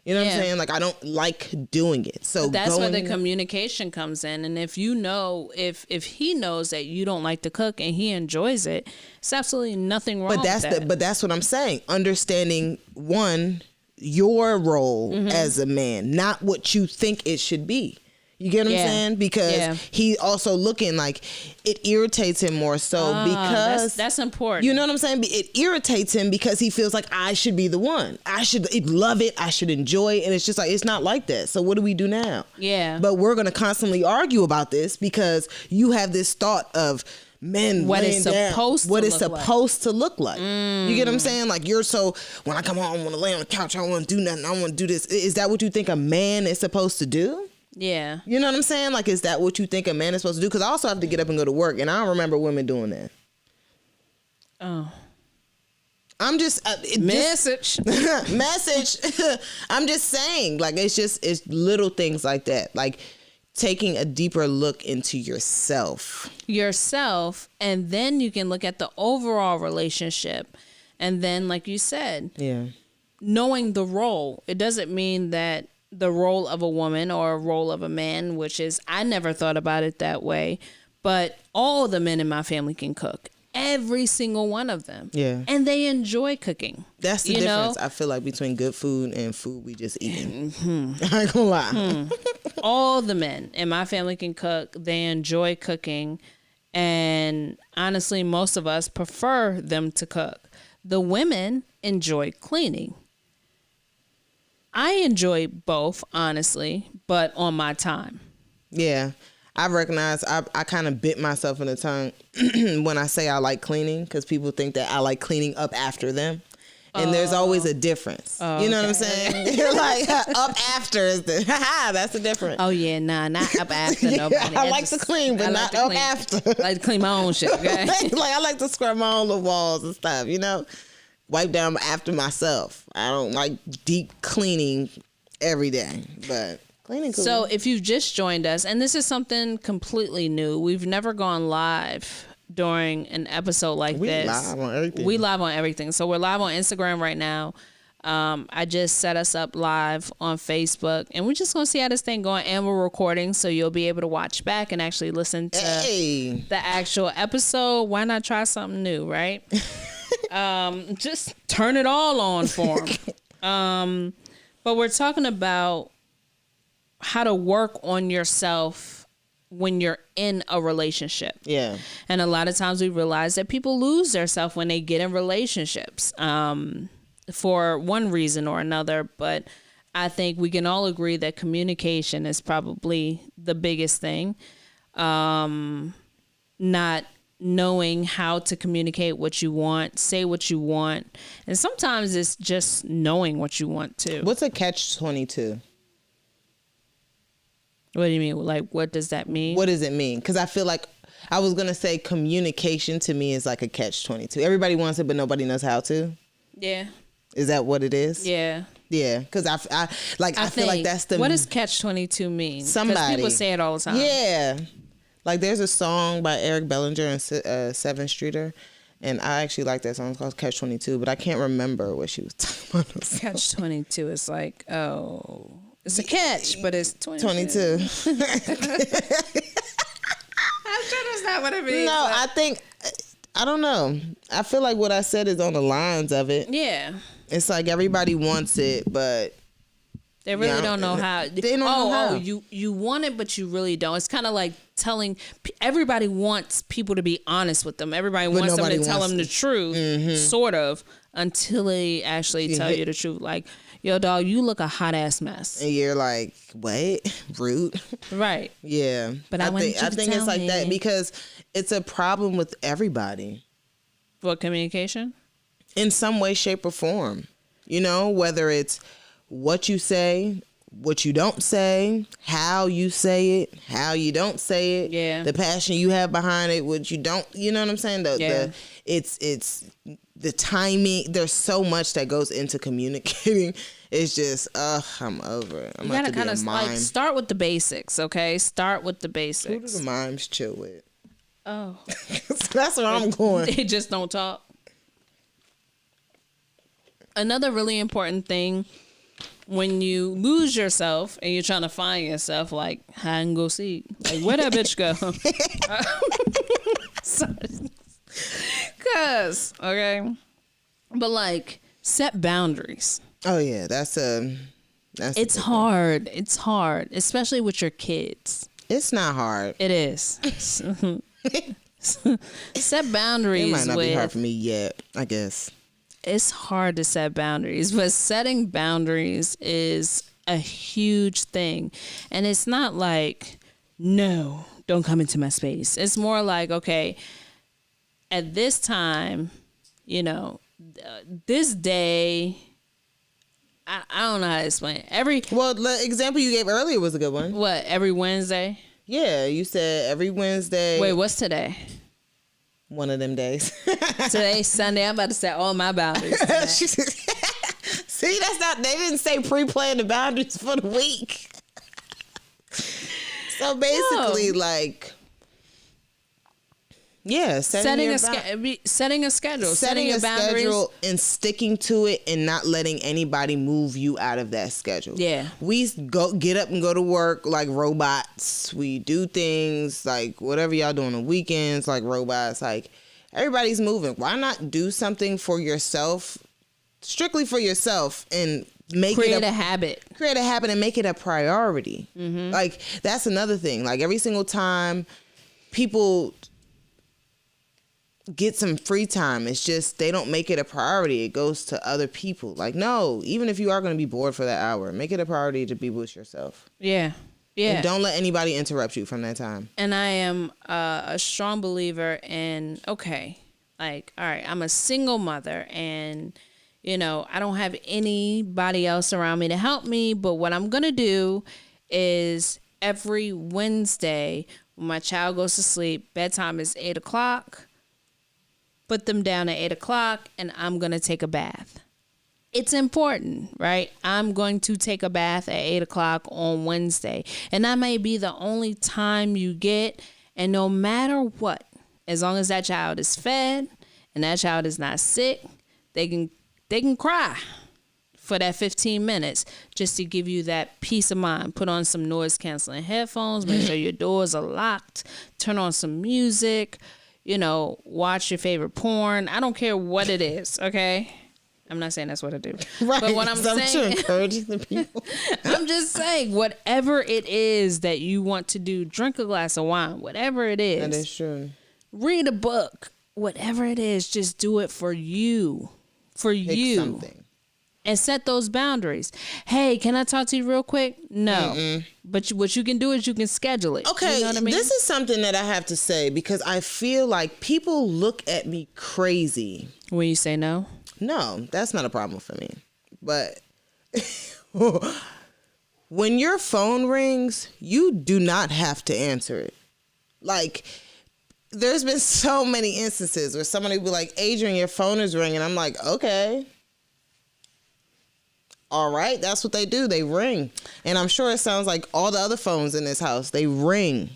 You know what I'm saying? Like, I don't like doing it. So but that's where the communication comes in. And if you know, if he knows that you don't like to cook and he enjoys it, it's absolutely nothing wrong with that. But that's what I'm saying. Understanding, one, your role as a man, not what you think it should be. You get what I'm saying? Because he also looking like it irritates him more so because that's important. You know what I'm saying? It irritates him because he feels like I should be the one. I should love it. I should enjoy it. And it's just like, it's not like that. So what do we do now? Yeah. But we're going to constantly argue about this because you have this thought of men what it's supposed to look like. You get what I'm saying? Like, you're so, when I come home, I want to lay on the couch. I don't want to do nothing. I want to do this. Is that what you think a man is supposed to do? Yeah. You know what I'm saying? Like, is that what you think a man is supposed to do? Because I also have to get up and go to work, and I don't remember women doing that. Oh. I'm just... message. I'm just saying, like, it's little things like that. Like, taking a deeper look into yourself. And then you can look at the overall relationship. And then, like you said, knowing the role. It doesn't mean that the role of a woman or a role of a man, which is, I never thought about it that way, but all the men in my family can cook. Every single one of them. Yeah. And they enjoy cooking. That's the difference, I feel like, between good food and food we just eating. I ain't gonna lie. All the men in my family can cook. They enjoy cooking. And honestly, most of us prefer them to cook. The women enjoy cleaning. I enjoy both, honestly, but on my time. Yeah. I recognize I kind of bit myself in the tongue when I say I like cleaning, because people think that I like cleaning up after them. And there's always a difference. You know what I'm saying? You're like, up after is that's the difference. Oh, yeah, nah, not up after nobody. I like to clean, but not up after. I like to clean my own shit, okay? Like, I like to scrub my own little walls and stuff, you know? Wipe down after myself. I don't like deep cleaning every day, but cleaning cool. So if you've just joined us, and this is something completely new, we've never gone live during an episode like this. We live on everything. So we're live on Instagram right now. I just set us up live on Facebook, and we're just going to see how this thing going, and we're recording, so you'll be able to watch back and actually listen to the actual episode. Why not try something new, right? Just turn it all on for them. But we're talking about how to work on yourself when you're in a relationship. Yeah. And a lot of times we realize that people lose their self when they get in relationships for one reason or another. But I think we can all agree that communication is probably the biggest thing. Not knowing how to communicate what you want, say what you want. And sometimes it's just knowing what you want to. What's a catch-22? What do you mean? Like, what does that mean? What does it mean? Because I feel like I was going to say communication to me is like a catch-22. Everybody wants it, but nobody knows how to. Yeah. Is that what it is? Yeah. Yeah, because I feel like that's the... What does catch-22 mean? Somebody. Because people say it all the time. Yeah. Like, there's a song by Eric Bellinger and Seven Streeter, and I actually like that song. It's called Catch-22, but I can't remember what she was talking about. Catch-22 is like, oh, it's a catch, but it's 22. 22. I'm sure that's not what it means. No, I think... I don't know. I feel like what I said is on the lines of it. Yeah. It's like everybody wants it, but... They really don't know how. They don't know how. Oh, you want it, but you really don't. It's kind of like telling... Everybody wants people to be honest with them. Everybody wants them to tell them the truth, sort of, until they actually tell you the truth. Like, yo, dog, you look a hot-ass mess. And you're like, what? Rude? Right. Yeah. But I think it's like that because it's a problem with everybody. What, communication? In some way, shape, or form. You know, whether it's what you say, what you don't say, how you say it, how you don't say it, the passion you have behind it, what you don't, you know what I'm saying? It's the timing. There's so much that goes into communicating. It's just, I'm over it. I'm about to be a mime. Like, start with the basics, okay? Start with the basics. Who do the mimes chill with? Oh. That's where I'm going. They just don't talk. Another really important thing when you lose yourself and you're trying to find yourself, like, hide and go seek. Like, where that bitch go? Cause, okay. But like, set boundaries. Oh yeah, that's it's hard. It's hard, especially with your kids. It's not hard. It is. Set boundaries. It might not be hard for me yet, I guess. It's hard to set boundaries, but setting boundaries is a huge thing. And it's not like, no, don't come into my space. It's more like, okay, at this time, you know, this day, I don't know how to explain it. Well, the example you gave earlier was a good one. What, every Wednesday? Yeah, you said every Wednesday. Wait, what's today? One of them days. Today's Sunday. I'm about to set all my boundaries. See, that's not. They didn't say pre-plan the boundaries for the week. So basically, like, yeah, setting a schedule, setting a schedule, and sticking to it, and not letting anybody move you out of that schedule. Yeah, we get up and go to work like robots. We do things like whatever y'all do on the weekends like robots. Like, everybody's moving. Why not do something for yourself, strictly for yourself, and create a habit and make it a priority. Mm-hmm. Like, that's another thing. Like, every single time people get some free time, it's just they don't make it a priority. It goes to other people. Like, no, even if you are going to be bored for that hour, make it a priority to be with yourself. Yeah. And don't let anybody interrupt you from that time. And I am a strong believer in, okay, like, all right, I'm a single mother and, you know, I don't have anybody else around me to help me. But what I'm going to do is every Wednesday when my child goes to sleep, bedtime is 8:00. Put them down at 8:00 and I'm going to take a bath. It's important, right? I'm going to take a bath at 8:00 on Wednesday. And that may be the only time you get. And no matter what, as long as that child is fed and that child is not sick, they can cry for that 15 minutes just to give you that peace of mind. Put on some noise canceling headphones, make sure your doors are locked, turn on some music. watch your favorite porn. I don't care what it is, okay? I'm not saying that's what I do. Right. But what I'm saying, encouraging the people. I'm just saying, whatever it is that you want to do, drink a glass of wine, whatever it is. That is true. Read a book, whatever it is, just do it for you. Pick something. And set those boundaries. Hey, can I talk to you real quick? No. Mm-mm. But what you can do is you can schedule it. Okay, you know what I mean? This is something that I have to say because I feel like people look at me crazy. When you say no? No, that's not a problem for me. But when your phone rings, you do not have to answer it. Like, there's been so many instances where somebody will be like, Adrian, your phone is ringing. I'm like, okay. All right, that's what they do. They ring. And I'm sure it sounds like all the other phones in this house. They ring.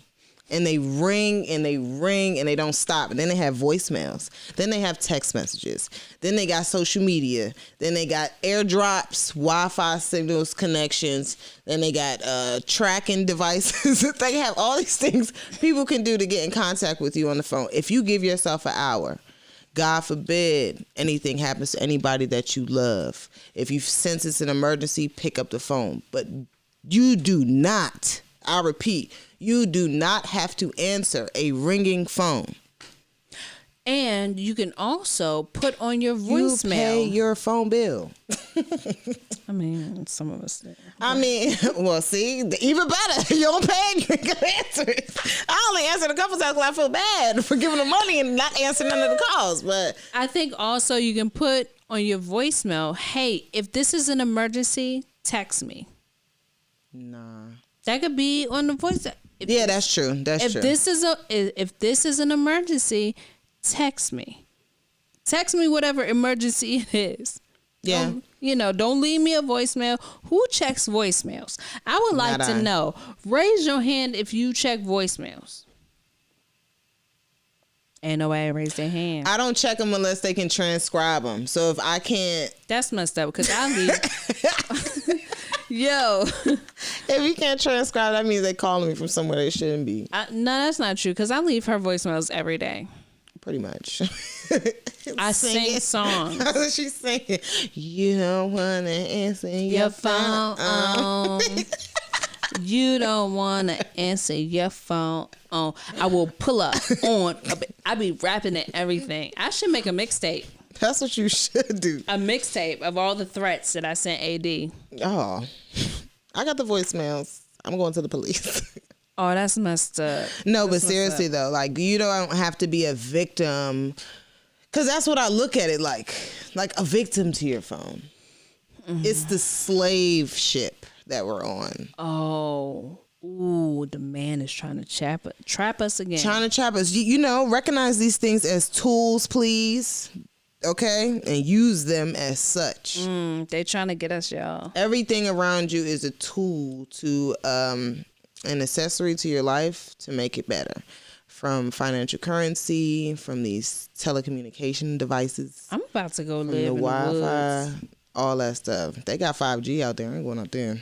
And they ring and they ring and they don't stop. And then they have voicemails. Then they have text messages. Then they got social media. Then they got airdrops, Wi-Fi signals, connections. Then they got tracking devices. They have all these things people can do to get in contact with you on the phone. If you give yourself an hour, God forbid anything happens to anybody that you love. If you sense it's an emergency, pick up the phone. But you do not, I repeat, you do not have to answer a ringing phone. And you can also put on your voicemail. You pay your phone bill. I mean, some of us do. I mean, well, see, even better. You don't pay and you can answer it. I only answered a couple times because I feel bad for giving them money and not answering none of the calls. But I think also you can put on your voicemail, hey, if this is an emergency, text me. Nah. That could be on the voice. Yeah, that's true. That's true. If this is an emergency, text me. Text me whatever emergency it is. Yeah. Don't leave me a voicemail. Who checks voicemails? I would like to know. Raise your hand if you check voicemails. Ain't nobody raised their hand. I don't check them unless they can transcribe them. So if I can't... That's messed up because I leave... Yo. If you can't transcribe, that means they calling me from somewhere they shouldn't be. No, that's not true because I leave her voicemails every day. Pretty much. I sing songs. She's singing. You don't want to answer your phone. You don't want to answer your phone. I will pull up on. I be rapping and everything. I should make a mixtape. That's what you should do. A mixtape of all the threats that I sent AD. Oh, I got the voicemails. I'm going to the police. Oh, that's messed up. No, but seriously though, like you don't have to be a victim, because that's what I look at it like a victim to your phone. Mm-hmm. It's the slave ship that we're on. Oh, ooh, the man is trying to trap us again. Trying to trap us. Recognize these things as tools, please. Okay, and use them as such. They trying to get us, y'all. Everything around you is a tool to an accessory to your life to make it better. From financial currency, from these telecommunication devices. I'm about to go live in the Wi-Fi, all that stuff. They got 5G out there. I ain't going out there.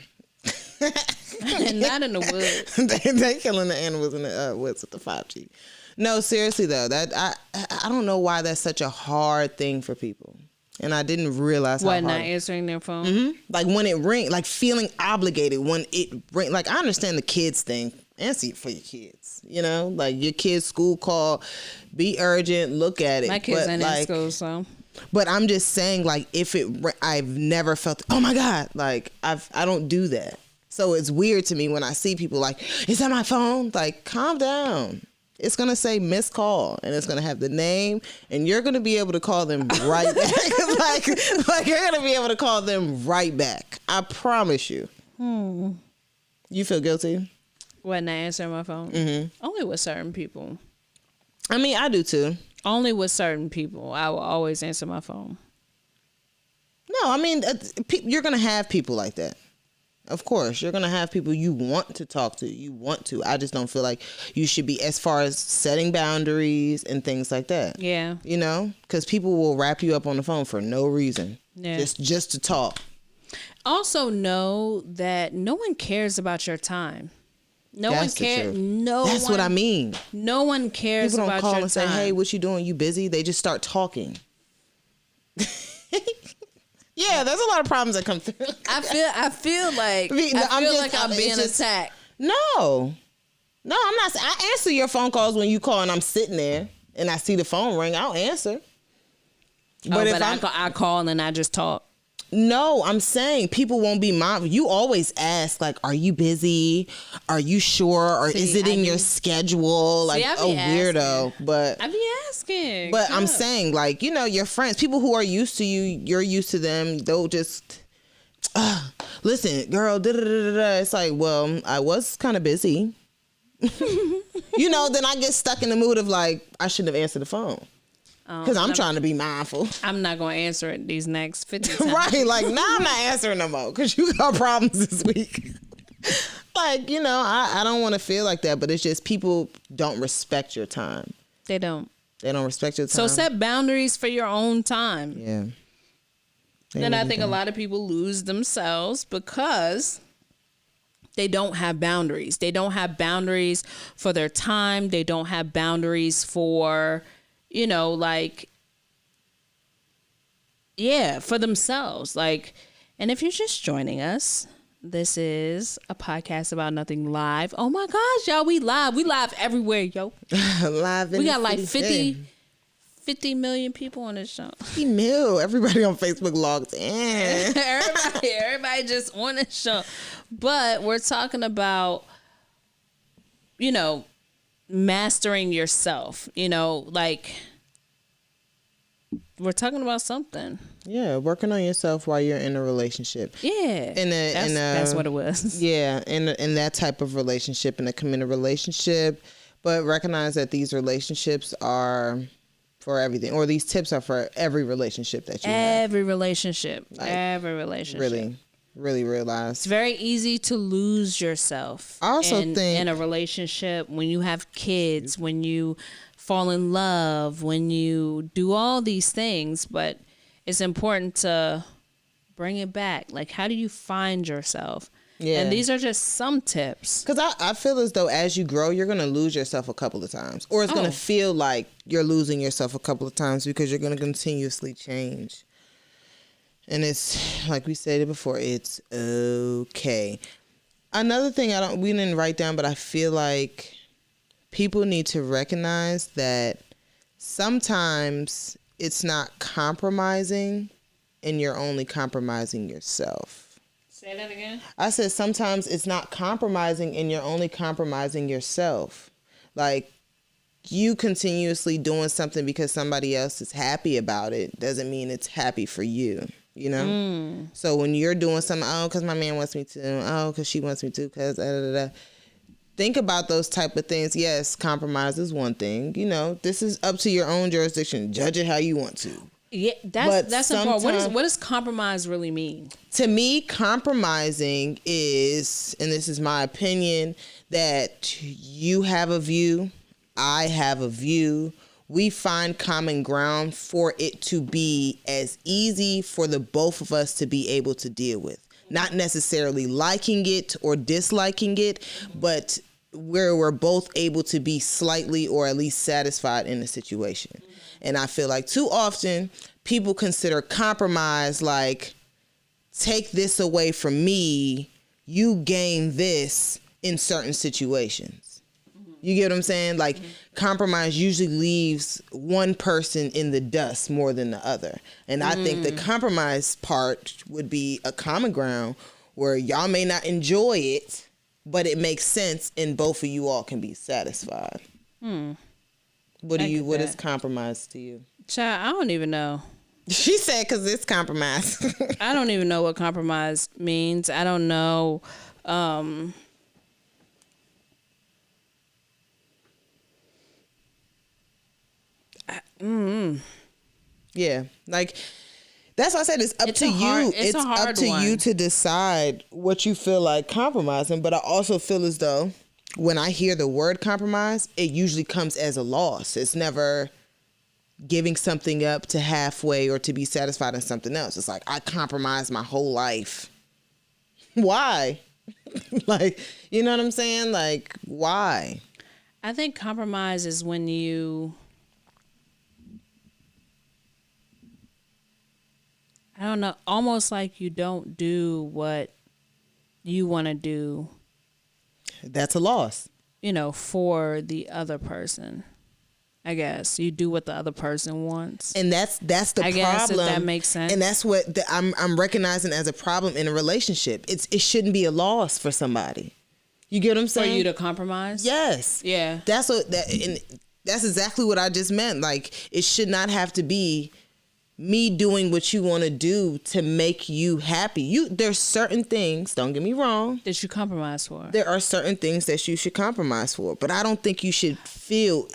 Not in the woods. they killing the animals in the woods with the 5G. No, seriously though, that I don't know why that's such a hard thing for people, and I didn't realize how hard. Not answering their phone. Mm-hmm. Like when it rings, like feeling obligated when it rings. Like I understand the kids thing. Answer it for your kids. Like your kid's school call, be urgent. Look at it. My kids ain't in school, so. But I'm just saying, like I've never felt. Oh my God! Like I don't do that. So it's weird to me when I see people like, is that my phone? Like, calm down. It's going to say missed call, and it's going to have the name, and you're going to be able to call them right back. like you're going to be able to call them right back. I promise you. You feel guilty? When I answer my phone? Mm-hmm. Only with certain people. I mean, I do too. Only with certain people. I will always answer my phone. No, I mean, you're going to have people like that. Of course, you're going to have people you want to talk to. You want to. I just don't feel like you should be as far as setting boundaries and things like that. Yeah. Because people will wrap you up on the phone for no reason. Yeah. Just to talk. Also know that no one cares about your time. No one cares. That's what I mean. No one cares People don't about call your and say, time. "Hey, what you doing? You busy?" They just start talking. Yeah, there's a lot of problems that come through. I feel like I'm being attacked. No, I'm not. I answer your phone calls when you call, and I'm sitting there and I see the phone ring. I'll answer. But I call and I just talk. No, I'm saying people won't be mindful. You always ask, like, "Are you busy? Are you sure? Or is it in your schedule?" Like a weirdo. But I be asking. But I'm saying, like, your friends, people who are used to you, you're used to them. They'll just, listen, girl. It's like, well, I was kind of busy. Then I get stuck in the mood of like, I shouldn't have answered the phone. Because I'm trying to be mindful. I'm not going to answer it these next 50 times. Right. Like, now I'm not answering no more because you got problems this week. Like, I don't want to feel like that. But it's just people don't respect your time. They don't. They don't respect your time. So set boundaries for your own time. Yeah. And I think a lot of people lose themselves because they don't have boundaries. They don't have boundaries for their time. They don't have boundaries for... for themselves. And if you're just joining us, this is a podcast about nothing live. Oh my gosh, y'all, we live. We live everywhere, yo. Live in we got like 50 million people on this show. 50 mil. Everybody on Facebook logged in. everybody just on this show. But we're talking about, mastering yourself, we're talking about something. Yeah, working on yourself while you're in a relationship. Yeah, that's what it was. Yeah, in that type of relationship, in a committed relationship, but recognize that these relationships are for everything, or these tips are for every relationship that you have. Every relationship. Really realize. It's very easy to lose yourself. I also think in a relationship, when you have kids, when you fall in love, when you do all these things, but it's important to bring it back. Like, how do you find yourself? Yeah. And these are just some tips. Because I feel as though as you grow, you're going to lose yourself a couple of times. Or it's going to feel like you're losing yourself a couple of times because you're going to continuously change. And it's, like we said it before, it's okay. Another thing we didn't write down, but I feel like people need to recognize that sometimes it's not compromising and you're only compromising yourself. Say that again? I said sometimes it's not compromising and you're only compromising yourself. Like, you continuously doing something because somebody else is happy about it doesn't mean it's happy for you. So when you're doing something, because my man wants me to, because she wants me to, because think about those type of things. Yes, compromise is one thing. This is up to your own jurisdiction. Judge it how you want to. Yeah, that's important. What does compromise really mean? To me, compromising is, and this is my opinion, that you have a view, I have a view. We find common ground for it to be as easy for the both of us to be able to deal with. Not necessarily liking it or disliking it, but where we're both able to be slightly or at least satisfied in the situation. And I feel like too often people consider compromise like, take this away from me, you gain this in certain situations. You get what I'm saying? Like, compromise usually leaves one person in the dust more than the other. And I think the compromise part would be a common ground where y'all may not enjoy it, but it makes sense and both of you all can be satisfied. What is compromise to you? Child, I don't even know. She said because it's compromise. I don't even know what compromise means. I don't know. Yeah, like that's why I said it's up to you. It's up to you to decide what you feel like compromising. But I also feel as though when I hear the word compromise, it usually comes as a loss. It's never giving something up to halfway or to be satisfied in something else. It's like, I compromised my whole life. Why? Like, you know what I'm saying? Like, why? I think compromise is when you, I don't know, almost like you don't do what you want to do. That's a loss. You know, for the other person. I guess you do what the other person wants, and that's the problem. I guess if that makes sense. And that's what I'm recognizing as a problem in a relationship. It shouldn't be a loss for somebody. You get what I'm saying? For you to compromise? Yes. Yeah. That's exactly what I just meant. Like, it should not have to be me doing what you want to do to make you happy. There's certain things, don't get me wrong, that you compromise for. There are certain things that you should compromise for, but I don't think you should feel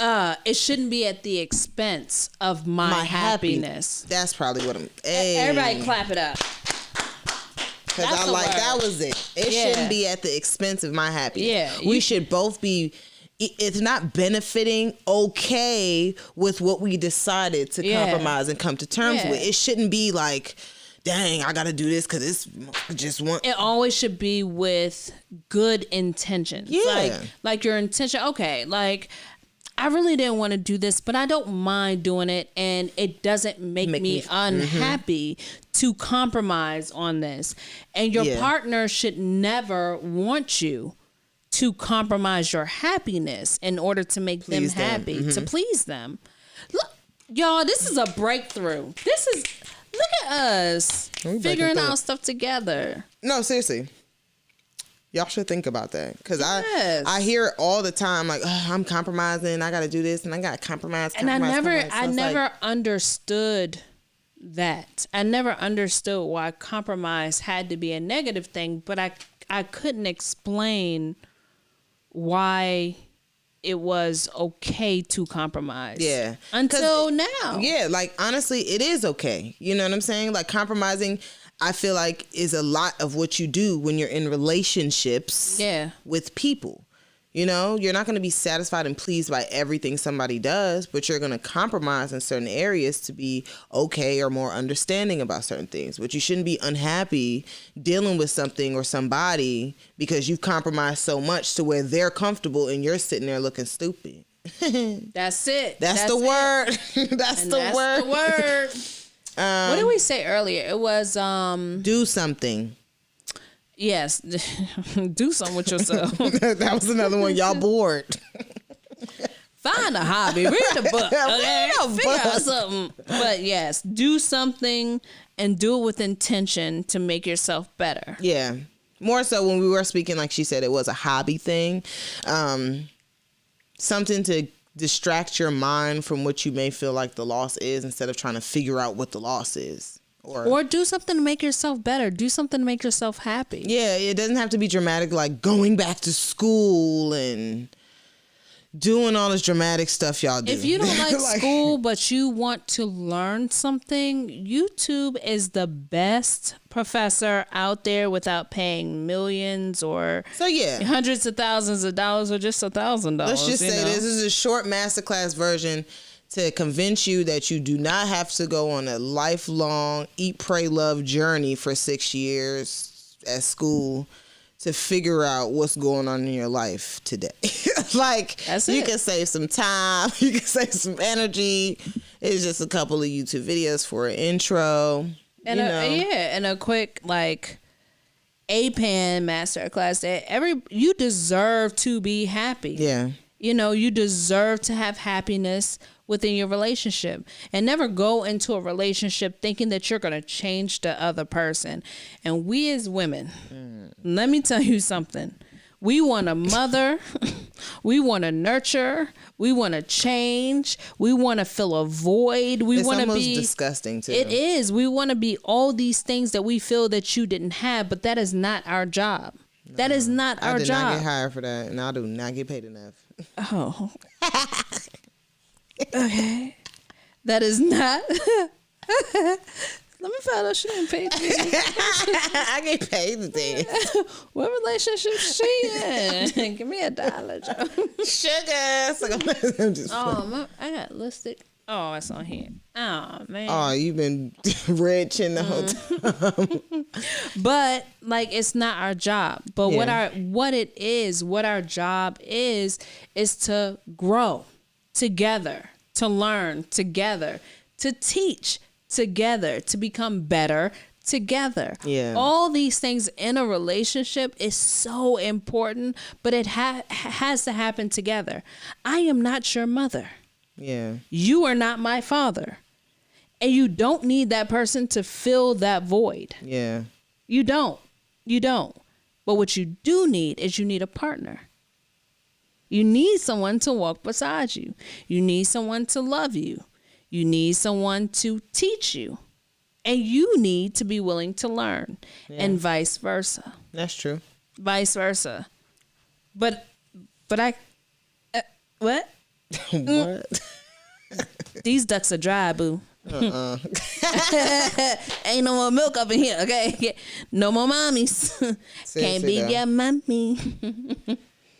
it shouldn't be at the expense of my happiness. That's probably what I'm. Everybody clap it up. Because that was it. It shouldn't be at the expense of my happiness. Yeah, we should both be. It's not benefiting with what we decided to compromise and come to terms with. It shouldn't be like, dang, I got to do this because it's just one. It always should be with good intentions. Yeah. Like your intention. Okay. Like, I really didn't want to do this, but I don't mind doing it. And it doesn't make me unhappy to compromise on this. And your partner should never want you to compromise your happiness in order to make them happy, to please them. Look, y'all, this is a breakthrough. Look at us figuring out stuff together. No, seriously. Y'all should think about that. Because I hear it all the time, like, oh, I'm compromising, I got to do this, and I got to compromise. And I never understood that. I never understood why compromise had to be a negative thing, but I couldn't explain why it was okay to compromise. Yeah. Until now. Yeah, like, honestly, it is okay. You know what I'm saying? Like, compromising, I feel like, is a lot of what you do when you're in relationships with people. You know, you're not going to be satisfied and pleased by everything somebody does, but you're going to compromise in certain areas to be okay or more understanding about certain things. But you shouldn't be unhappy dealing with something or somebody because you've compromised so much to where they're comfortable and you're sitting there looking stupid. That's it. That's the word. That's the word. What did we say earlier? It was do something. Yes, do something with yourself. That was another one. Y'all bored. Find a hobby. Read a book. Okay? Figure out something. But yes, do something and do it with intention to make yourself better. Yeah. More so when we were speaking, like she said, it was a hobby thing. Something to distract your mind from what you may feel like the loss is instead of trying to figure out what the loss is. Or do something to make yourself better. Do something to make yourself happy. Yeah, it doesn't have to be dramatic, like going back to school and doing all this dramatic stuff y'all do. If you don't like school, but you want to learn something, YouTube is the best professor out there without paying millions or hundreds of thousands of dollars or just $1,000. Let's just say this is a short masterclass version to convince you that you do not have to go on a lifelong eat, pray, love journey for 6 years at school to figure out what's going on in your life today. You can save some time, you can save some energy. It's just a couple of YouTube videos for an intro. And and a quick APAN Masterclass. You deserve to be happy. Yeah. You know, you deserve to have happiness within your relationship, and never go into a relationship thinking that you're going to change the other person. And we as women, let me tell you something. We want to mother, we want to nurture, we want to change, we want to fill a void. We want to be. It's almost disgusting too. It is. We want to be all these things that we feel that you didn't have, but that is not our job. No, that is not our job. I did not get hired for that, and I do not get paid enough. Oh. Okay. That is not. Let me find out she didn't pay me. I get paid today. What relationship she in? Give me $1, Joe. Sugar. I got lipstick Oh, it's on here. Oh, man. Oh, you've been rich in the whole time. But like, it's not our job. But what our job is to grow together, to learn together, to teach together, to become better together. Yeah. All these things in a relationship is so important, but it has to happen together. I am not your mother. Yeah. You are not my father. And you don't need that person to fill that void. Yeah. You don't. You don't. But what you do need is you need a partner. You need someone to walk beside you. You need someone to love you. You need someone to teach you. And you need to be willing to learn. Yeah. And vice versa. That's true. Vice versa. But I... what? What? These ducks are dry, boo. Ain't no more milk up in here, okay? No more mommies. Can't be your mommy.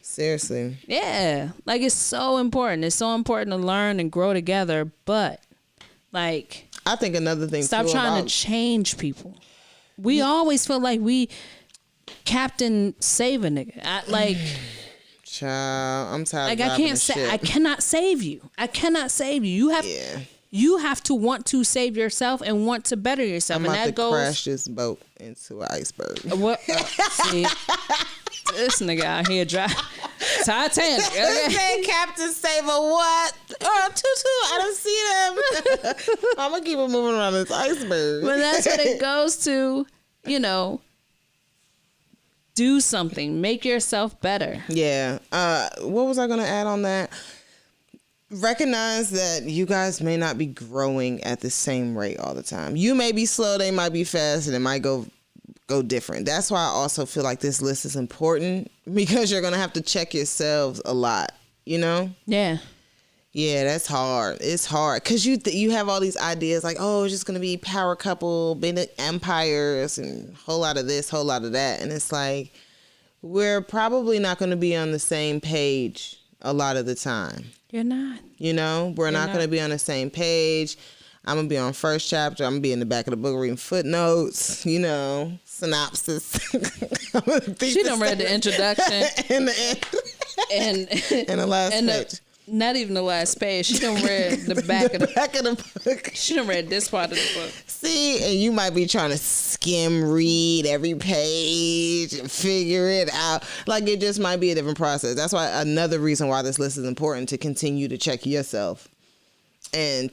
Seriously. Yeah. Like, it's so important. It's so important to learn and grow together, but like, I think another thing stop trying to change people. We always feel like we Captain Save a nigga. Child, I'm tired. Like, I cannot save you. I cannot save you. You have to want to save yourself and want to better yourself. I'm about to crash this boat into an iceberg. What? See, this nigga out here dry. Titanic. Okay? This man Captain Save a what? Oh, tutu. I don't see them. I'm gonna keep it moving around this iceberg. But that's what it goes to. Do something. Make yourself better. Yeah. What was I going to add on that? Recognize that you guys may not be growing at the same rate all the time. You may be slow, they might be fast, and it might go different. That's why I also feel like this list is important, because you're going to have to check yourselves a lot, Yeah. Yeah, that's hard. It's hard because you have all these ideas like, oh, it's just going to be power couple, big empires, and whole lot of this, whole lot of that. And it's like, we're probably not going to be on the same page a lot of the time. You're not. We're not going to be on the same page. I'm going to be on first chapter. I'm going to be in the back of the book reading footnotes, synopsis. She done read the introduction. And the last page. Not even the last page. She done read the back of the book. She done read this part of the book. See, and you might be trying to skim read every page and figure it out. Like, it just might be a different process. That's why another reason why this list is important, to continue to check yourself. And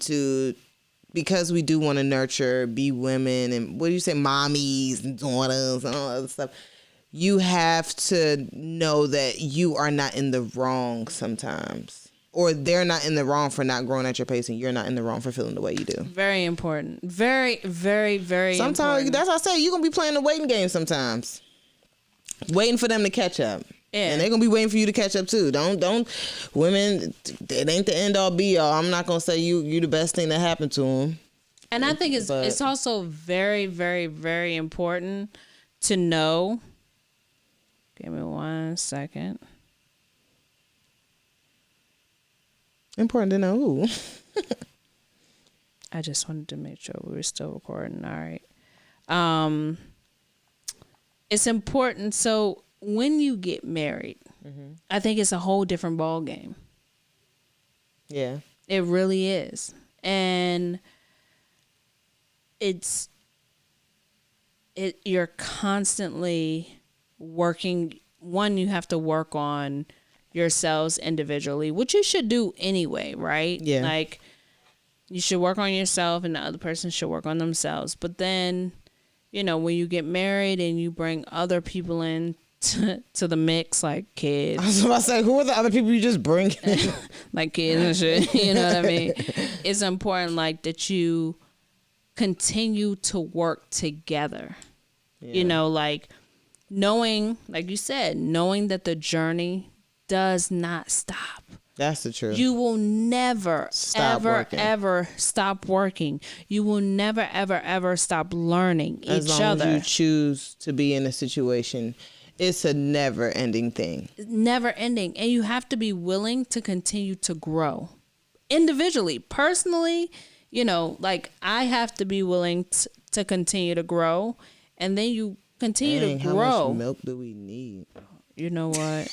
because we do want to nurture, be women, and what do you say, mommies and daughters and all that other stuff. You have to know that you are not in the wrong sometimes. Or they're not in the wrong for not growing at your pace, and you're not in the wrong for feeling the way you do. Very important. Very, very, very sometimes, important. that's what I say. You're going to be playing the waiting game sometimes. Waiting for them to catch up. Yeah. And they're going to be waiting for you to catch up too. Don't, women, it ain't the end all be all. I'm not going to say you the best thing that happened to them. And I think it's also very, very, very important to know. Give me 1 second. Important to know who. I just wanted to make sure we were still recording. All right. It's important. So when you get married, I think it's a whole different ball game. Yeah. It really is. And you're constantly working. One, you have to work on yourselves individually, which you should do anyway, right? Yeah. Like, you should work on yourself and the other person should work on themselves. But then, when you get married and you bring other people in to the mix, like kids. I was about to say, who are the other people you just bring in? Like kids and shit, you know what I mean? It's important, like, that you continue to work together. Yeah. Like, knowing, like you said, knowing that the journey does not stop. That's the truth. You will never, ever stop working. You will never, ever stop learning each other. As long as you choose to be in a situation, it's a never-ending thing. Never ending. And you have to be willing to continue to grow individually, personally, like I have to be willing to continue to grow, and then you continue to grow. How much milk do we need? You know what?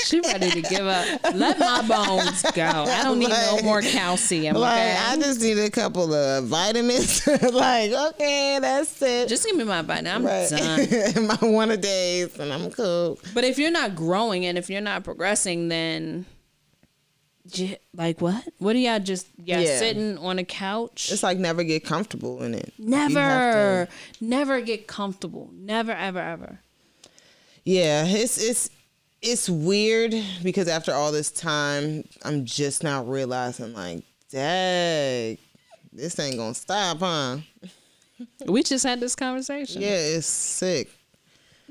She ready to give up. Let my bones go. I don't need no more calcium. Okay? I just need a couple of vitamins. Okay, that's it. Just give me my vitamin. I'm done. My one a days, and I'm cool. But if you're not growing and if you're not progressing, then like what? What are y'all sitting on a couch? It's like never get comfortable in it. Never get comfortable. Never, ever, ever. Yeah, it's weird because after all this time, I'm just now realizing, like, dang, this ain't gonna stop, huh? We just had this conversation. Yeah, it's sick.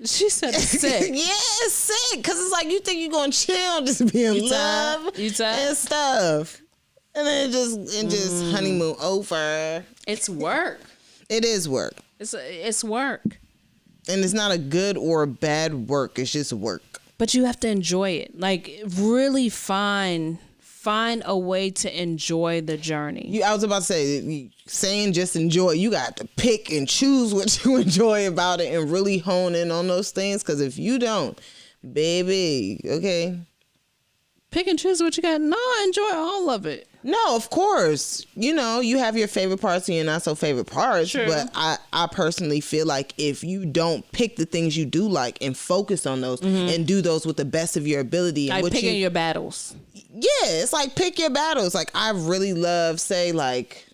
She said it's sick. Yeah, it's sick because it's like you think you're gonna chill, just be in love and stuff, and then it just honeymoon over. It's work. It is work. It's work. And it's not a good or a bad work. It's just work. But you have to enjoy it. Like, really find a way to enjoy the journey. I was about to say, saying just enjoy, you got to pick and choose what you enjoy about it and really hone in on those things. Because if you don't, baby, okay. Pick and choose what you got. No, enjoy all of it. No, of course. You have your favorite parts and your not so favorite parts. True. But I personally feel like if you don't pick the things you do like and focus on those and do those with the best of your ability. Like picking your battles. Yeah, it's like pick your battles. Like I really love, say, like,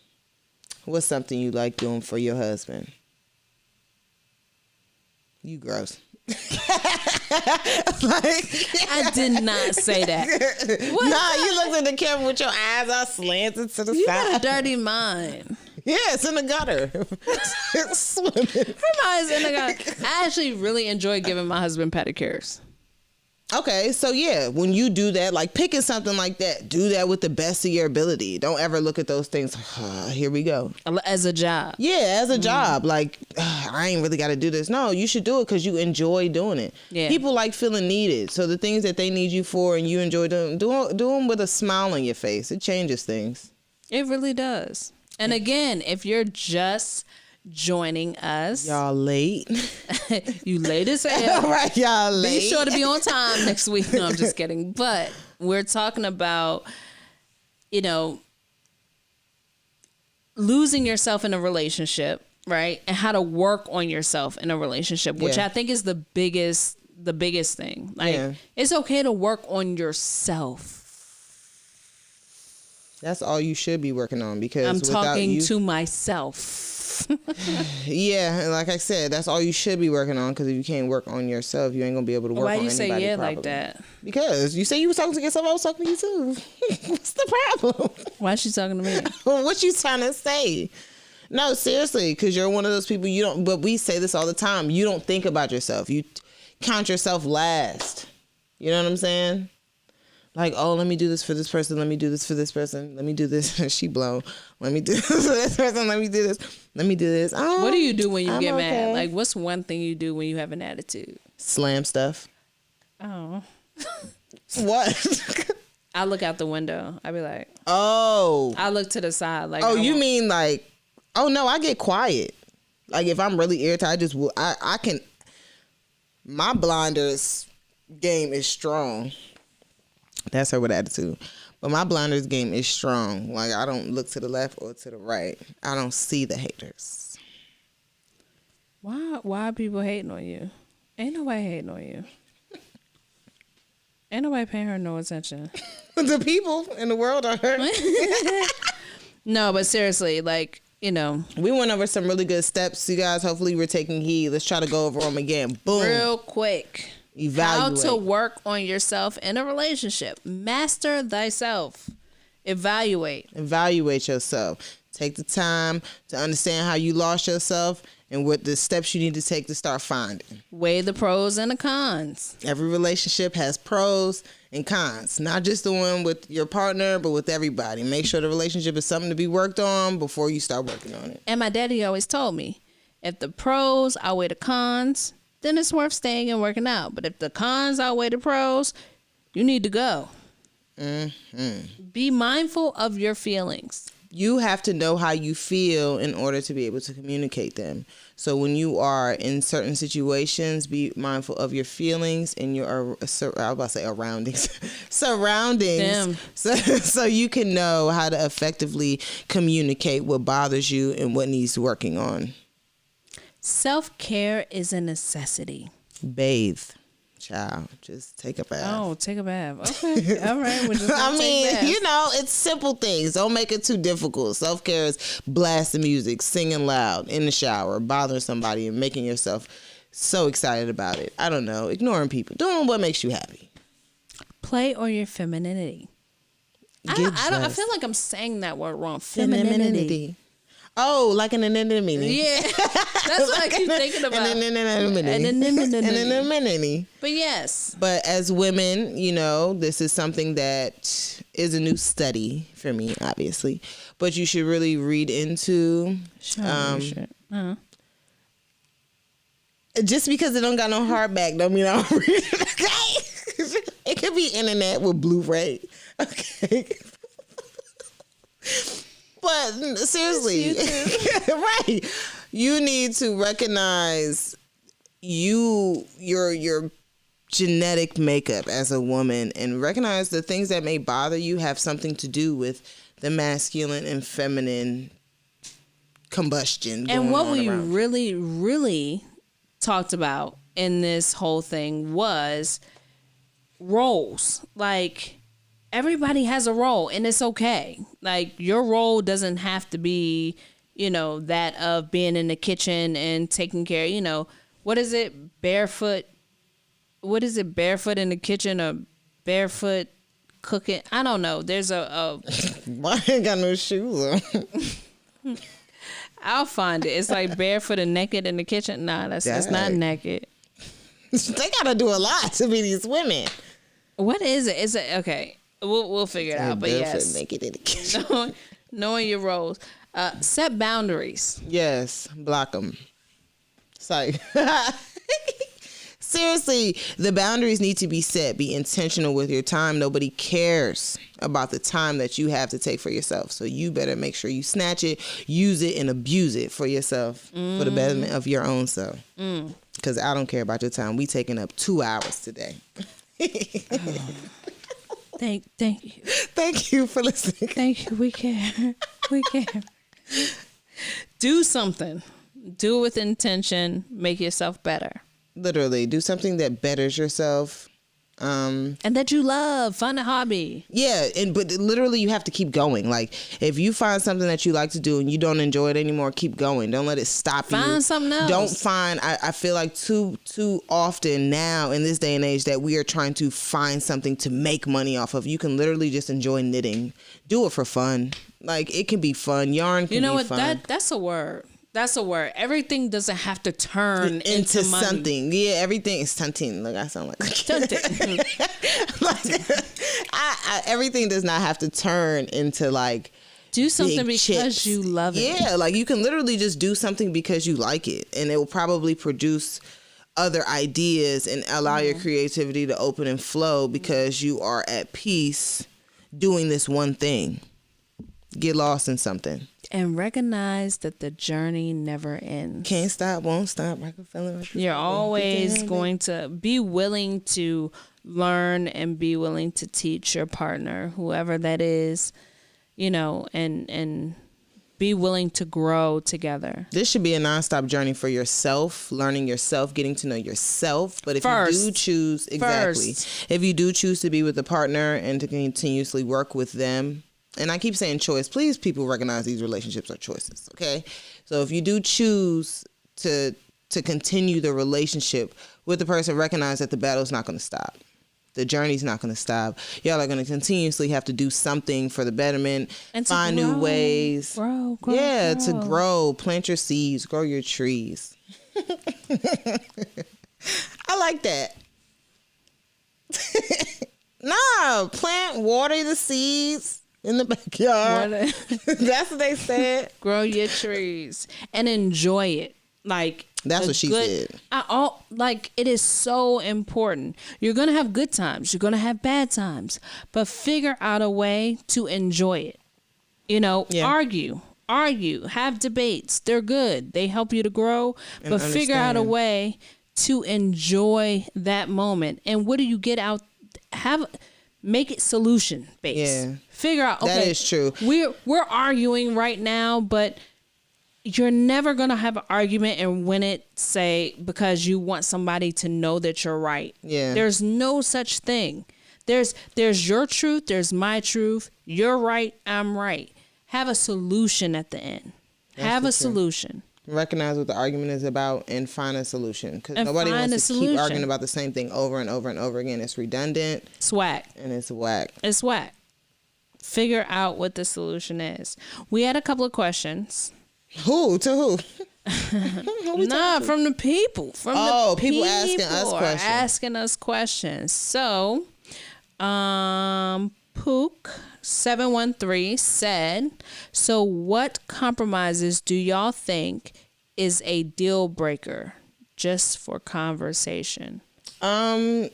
what's something you like doing for your husband? You gross. I did not say that. You looked at the camera with your eyes all slanted to the side. You got a dirty mind. Yeah, it's in the gutter. It's swimming. Her mind's in the gutter. I actually really enjoy giving my husband pedicures. Okay, so yeah, when you do that, like picking something like that, do that with the best of your ability. Don't ever look at those things, here we go. As a job. Yeah, as a job. Like, I ain't really got to do this. No, you should do it because you enjoy doing it. Yeah. People like feeling needed. So the things that they need you for and you enjoy doing, do them with a smile on your face. It changes things. It really does. And again, if you're just joining us, y'all late. You late as hell. All right, y'all late. Be sure to be on time next week. No, I'm just kidding. But we're talking about, losing yourself in a relationship, right? And how to work on yourself in a relationship, which I think is the biggest thing. Like, it's okay to work on yourself. That's all you should be working on because I'm talking to myself. Yeah, like I said, that's all you should be working on because if you can't work on yourself, you ain't gonna be able to work on anybody. Why do you say properly. Like that? Because you say you was talking to yourself, I was talking to you too. What's the problem? Why is she talking to me? What you trying to say? No, seriously, because you're one of those people you don't. But we say this all the time. You don't think about yourself. You count yourself last. You know what I'm saying? Like, oh, let me do this for this person. Let me do this for this person. Let me do this. She blown. Let me do this for this person. Let me do this. Let me do this. What do you do when you get mad? Like, what's one thing you do when you have an attitude? Slam stuff. Oh. What? I look out the window. I be like, oh. I look to the side. Like, oh, you mean like, oh no, I get quiet. Like if I'm really irritated, I can. My blinders game is strong. That's her with attitude. But my blinders game is strong. Like, I don't look to the left or to the right. I don't see the haters. Why are people hating on you? Ain't nobody hating on you. Ain't nobody paying her no attention. The people in the world are hurt. No, but seriously, like, we went over some really good steps, you guys. Hopefully we're taking heed. Let's try to go over them again. Boom. Real quick. Evaluate. How to work on yourself in a relationship. Master thyself. Evaluate yourself. Take the time to understand how you lost yourself and what the steps you need to take to start finding. Weigh the pros and the cons. Every relationship has pros and cons. Not just the one with your partner, but with everybody. Make sure the relationship is something to be worked on before you start working on it. And my daddy always told me, if the pros outweigh the cons, then it's worth staying and working out. But if the cons outweigh the pros, you need to go. Be mindful of your feelings. You have to know how you feel in order to be able to communicate them. So when you are in certain situations, be mindful of your feelings and your, I was about to say surroundings. So you can know how to effectively communicate what bothers you and what needs working on. Self-care is a necessity. Bathe. Child, just take a bath. Oh, take a bath. Okay. All right. We're just I mean, it's simple things. Don't make it too difficult. Self-care is blasting music, singing loud in the shower, bothering somebody and making yourself so excited about it. I don't know. Ignoring people. Doing what makes you happy. Play on your femininity. I feel like I'm saying that word wrong. Femininity. Oh, like an anemone. Yeah. That's what I keep thinking about. An anemone. But yes. But as women, this is something that is a new study for me, obviously. But you should really read into. Just because it don't got no hardback don't mean I don't read it, okay? It could be internet with Blu-ray. Okay. But seriously, right? You need to recognize your genetic makeup as a woman and recognize the things that may bother you have something to do with the masculine and feminine combustion. And what we really, really talked about in this whole thing was roles. Like, everybody has a role and it's okay. Like, your role doesn't have to be, that of being in the kitchen and taking care, what is it? Barefoot. What is it? Barefoot in the kitchen or barefoot cooking? I don't know. There's a Why I ain't got no shoes on? I'll find it. It's like barefoot and naked in the kitchen. Nah, that's not naked. They gotta do a lot to be these women. What is it? Is it okay? We'll figure it out. But yes, naked in the kitchen. Knowing your roles. Set boundaries. Yes, block them. Sorry. Seriously, the boundaries need to be set. Be intentional with your time. Nobody cares about the time that you have to take for yourself. So you better make sure you snatch it, use it, and abuse it for yourself, for the betterment of your own self. Because I don't care about your time. We taking up 2 hours today. Thank you. Thank you for listening. Thank you. We care. We care. Do something. Do it with intention. Make yourself better. Literally, do something that betters yourself. And that you love. Find a hobby. Yeah, but literally you have to keep going. Like, if you find something that you like to do and you don't enjoy it anymore, keep going. Don't let it stop you. Find something else. Don't find, I feel like too often now in this day and age that we are trying to find something to make money off of. You can literally just enjoy knitting. Do it for fun. Like, it can be fun. Yarn can be fun. That's a word. That's a word. Everything doesn't have to turn into money. Something. Yeah, everything is something. Look, I sound like something. Everything does not have to turn into like do something because chips. You love it. Yeah, like you can literally just do something because you like it, and it will probably produce other ideas and allow your creativity to open and flow because you are at peace doing this one thing. Get lost in something. And recognize that the journey never ends. Can't stop, won't stop. Rockefeller. You're always going to be willing to learn and be willing to teach your partner, whoever that is, and be willing to grow together. This should be a nonstop journey for yourself, learning yourself, getting to know yourself. But if you do choose, if you do choose to be with a partner and to continuously work with them, and I keep saying choice. Please, people, recognize these relationships are choices, okay? So if you do choose to continue the relationship with the person, recognize that the battle's not going to stop. The journey's not going to stop. Y'all are going to continuously have to do something for the betterment, and find new ways. Grow. To grow. Plant your seeds. Grow your trees. I like that. Water the seeds. In the backyard. That's what they said. Grow your trees and enjoy it. Like, That's what she said. It is so important. You're going to have good times. You're going to have bad times. But figure out a way to enjoy it. Argue, have debates. They're good. They help you to grow. But figure out a way to enjoy that moment. And what do you get out? Make it solution based. Yeah. Figure out, okay, that is true. We're arguing right now, but you're never going to have an argument and win it, say, because you want somebody to know that you're right. Yeah. There's no such thing. There's your truth. There's my truth. You're right. I'm right. Have a solution at the end. Have a solution. Recognize what the argument is about and find a solution. Because nobody wants to keep arguing about the same thing over and over and over again. It's redundant. It's whack. And it's whack. It's whack. Figure out what the solution is. We had a couple of questions. Who? To who? From the people. People asking us questions. Asking us questions. So, Pook713 said, so what compromises do y'all think is a deal breaker just for conversation? I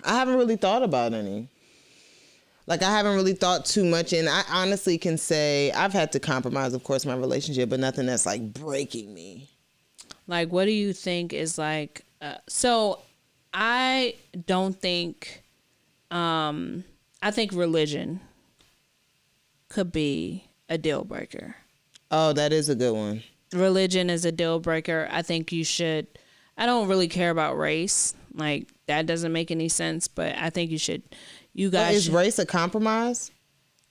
haven't really thought about any. Like, I haven't really thought too much, and I honestly can say I've had to compromise, of course, my relationship, but nothing that's, like, breaking me. Like, what do you think is, like, so I don't think, I think religion could be a deal breaker. Oh, that is a good one. Religion is a deal breaker. I think I don't really care about race. Like, that doesn't make any sense, but I think you guys. Is race a compromise?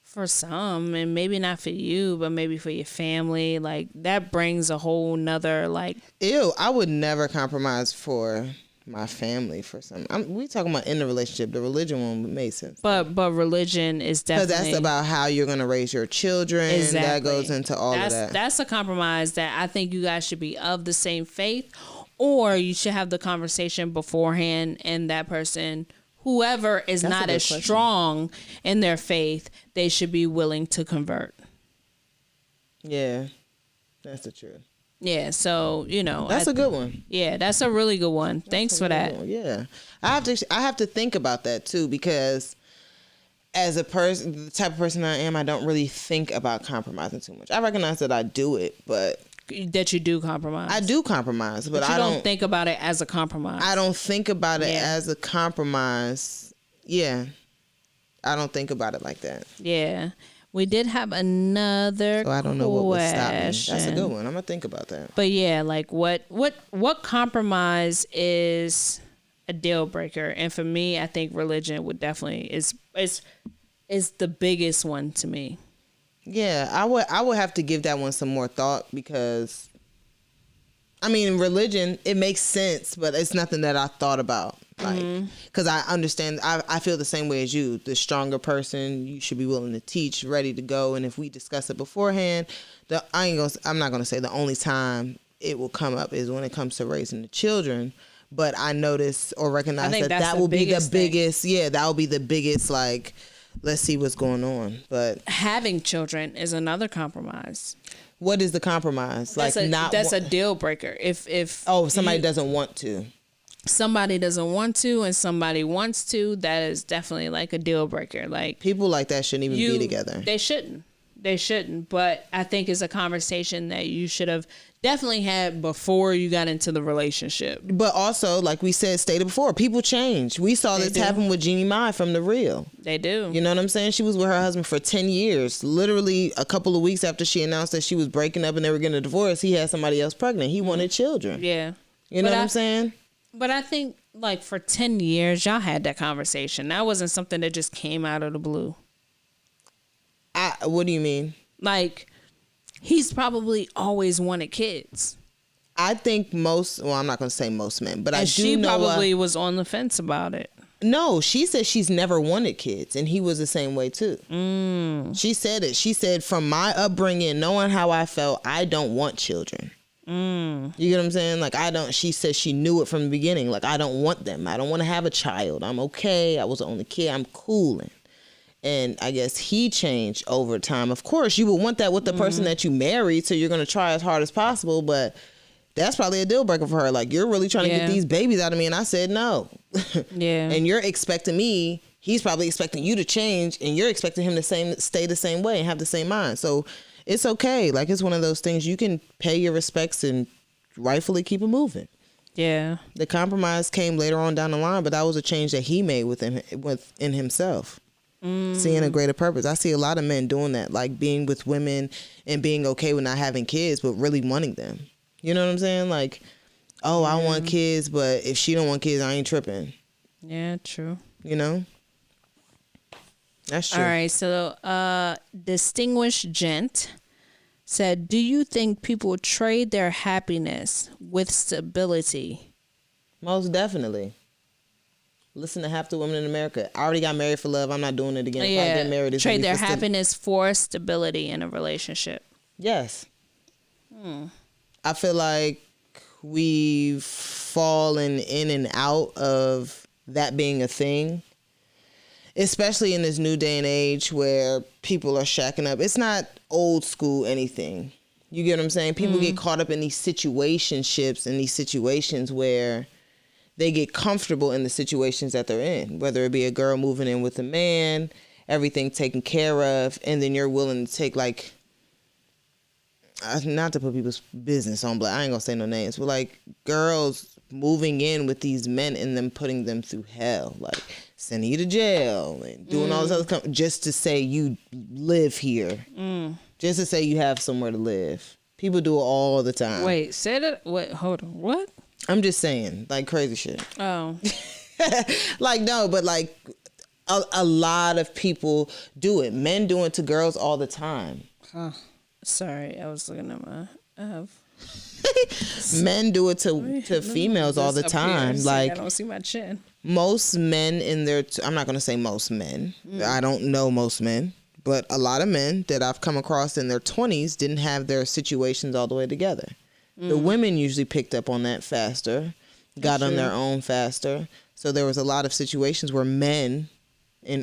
For some, and maybe not for you, but maybe for your family. Like, that brings a whole nother, like. Ew, I would never compromise for my family for some. We talking about in the relationship. The religion one made sense. But religion is definitely. Because that's about how you're going to raise your children. Exactly. That goes into all of that. That's a compromise that I think you guys should be of the same faith, or you should have the conversation beforehand, and that person, whoever is not as strong in their faith, they should be willing to convert. Yeah, that's the truth. Yeah, so, that's a good one. Yeah, that's a really good one. Thanks for that. Yeah, I have to think about that too, because as a person, the type of person I am, I don't really think about compromising too much. I recognize that I do it, but that you do compromise. I do compromise, but I don't think about it as a compromise. I don't think about it as a compromise. Yeah, I don't think about it like that. Yeah. We did have another question. So I don't know what would stop me. That's a good one. I'm going to think about that. But yeah, like what compromise is a deal breaker? And for me, I think religion would definitely is the biggest one to me. Yeah, I would have to give that one some more thought, because I mean, religion, it makes sense, but it's nothing that I thought about. Like, because I understand, I feel the same way as you. The stronger person, you should be willing to teach, ready to go. And if we discuss it beforehand, I'm not gonna say the only time it will come up is when it comes to raising the children. But I notice or recognize that will be the biggest. Yeah, that will be the biggest. Like, let's see what's going on. But having children is another compromise. What is the compromise? That's a deal breaker. If somebody doesn't want to. Somebody doesn't want to and somebody wants to, that is definitely like a deal breaker. Like, people like that shouldn't even be together. They shouldn't. But I think it's a conversation that you should have definitely had before you got into the relationship. But also, like we stated before, people change. We saw this happen with Jeannie Mai from The Real. They do. You know what I'm saying? She was with her husband for 10 years. Literally a couple of weeks after she announced that she was breaking up and they were getting a divorce, he had somebody else pregnant. He wanted children. Yeah. You know what I'm saying? But I think, like, for 10 years, y'all had that conversation. That wasn't something that just came out of the blue. What do you mean? Like, he's probably always wanted kids. I think I'm not going to say most men, but I do know. She probably was on the fence about it. No, she said she's never wanted kids, and he was the same way, too. She said it. She said, from my upbringing, knowing how I felt, I don't want children. You get what I'm saying? Like, she said she knew it from the beginning. Like, I don't want them. I don't want to have a child. I'm okay. I was the only kid. I'm cooling. and I guess he changed over time. Of course, you would want that with the person that you married, so you're going to try as hard as possible, but that's probably a deal breaker for her. Like, you're really trying to get these babies out of me, and I said no. Yeah. And you're expecting me, he's probably expecting you to change, and you're expecting him to stay the same way and have the same mind. So it's okay. Like, it's one of those things you can pay your respects and rightfully keep it moving. Yeah. The compromise came later on down the line, but that was a change that he made within himself. Seeing a greater purpose. I see a lot of men doing that, like being with women and being okay with not having kids, but really wanting them. You know what I'm saying? Like, oh, I want kids, but if she don't want kids, I ain't tripping. Yeah, true. You know? That's true. All right, so Distinguished Gent said, do you think people trade their happiness with stability? Most definitely. Listen to half the women in America. I already got married for love. I'm not doing it again. If I get married, it's trade their for happiness for stability in a relationship. Yes. I feel like we've fallen in and out of that being a thing, especially in this new day and age where people are shacking up. It's not old school anything. You get what I'm saying? People get caught up in these situationships and these situations where they get comfortable in the situations that they're in, whether it be a girl moving in with a man, everything taken care of, and then you're willing to take, like, not to put people's business on, but I ain't gonna say no names, but like girls moving in with these men and them putting them through hell, like sending you to jail and doing all this other just to say you live here, just to say you have somewhere to live. People do it all the time. Wait, say that. Wait, hold on. What? I'm just saying, like, crazy shit. Oh. Like, no, but like a lot of people do it. Men do it to girls all the time. Huh. Sorry, I was looking at my. Men do it to females all the time. Like, I don't see my chin. Most men in their, I'm not going to say most men. I don't know most men, but a lot of men that I've come across in their 20s didn't have their situations all the way together. The women usually picked up on that faster, got on their own faster. So there was a lot of situations where men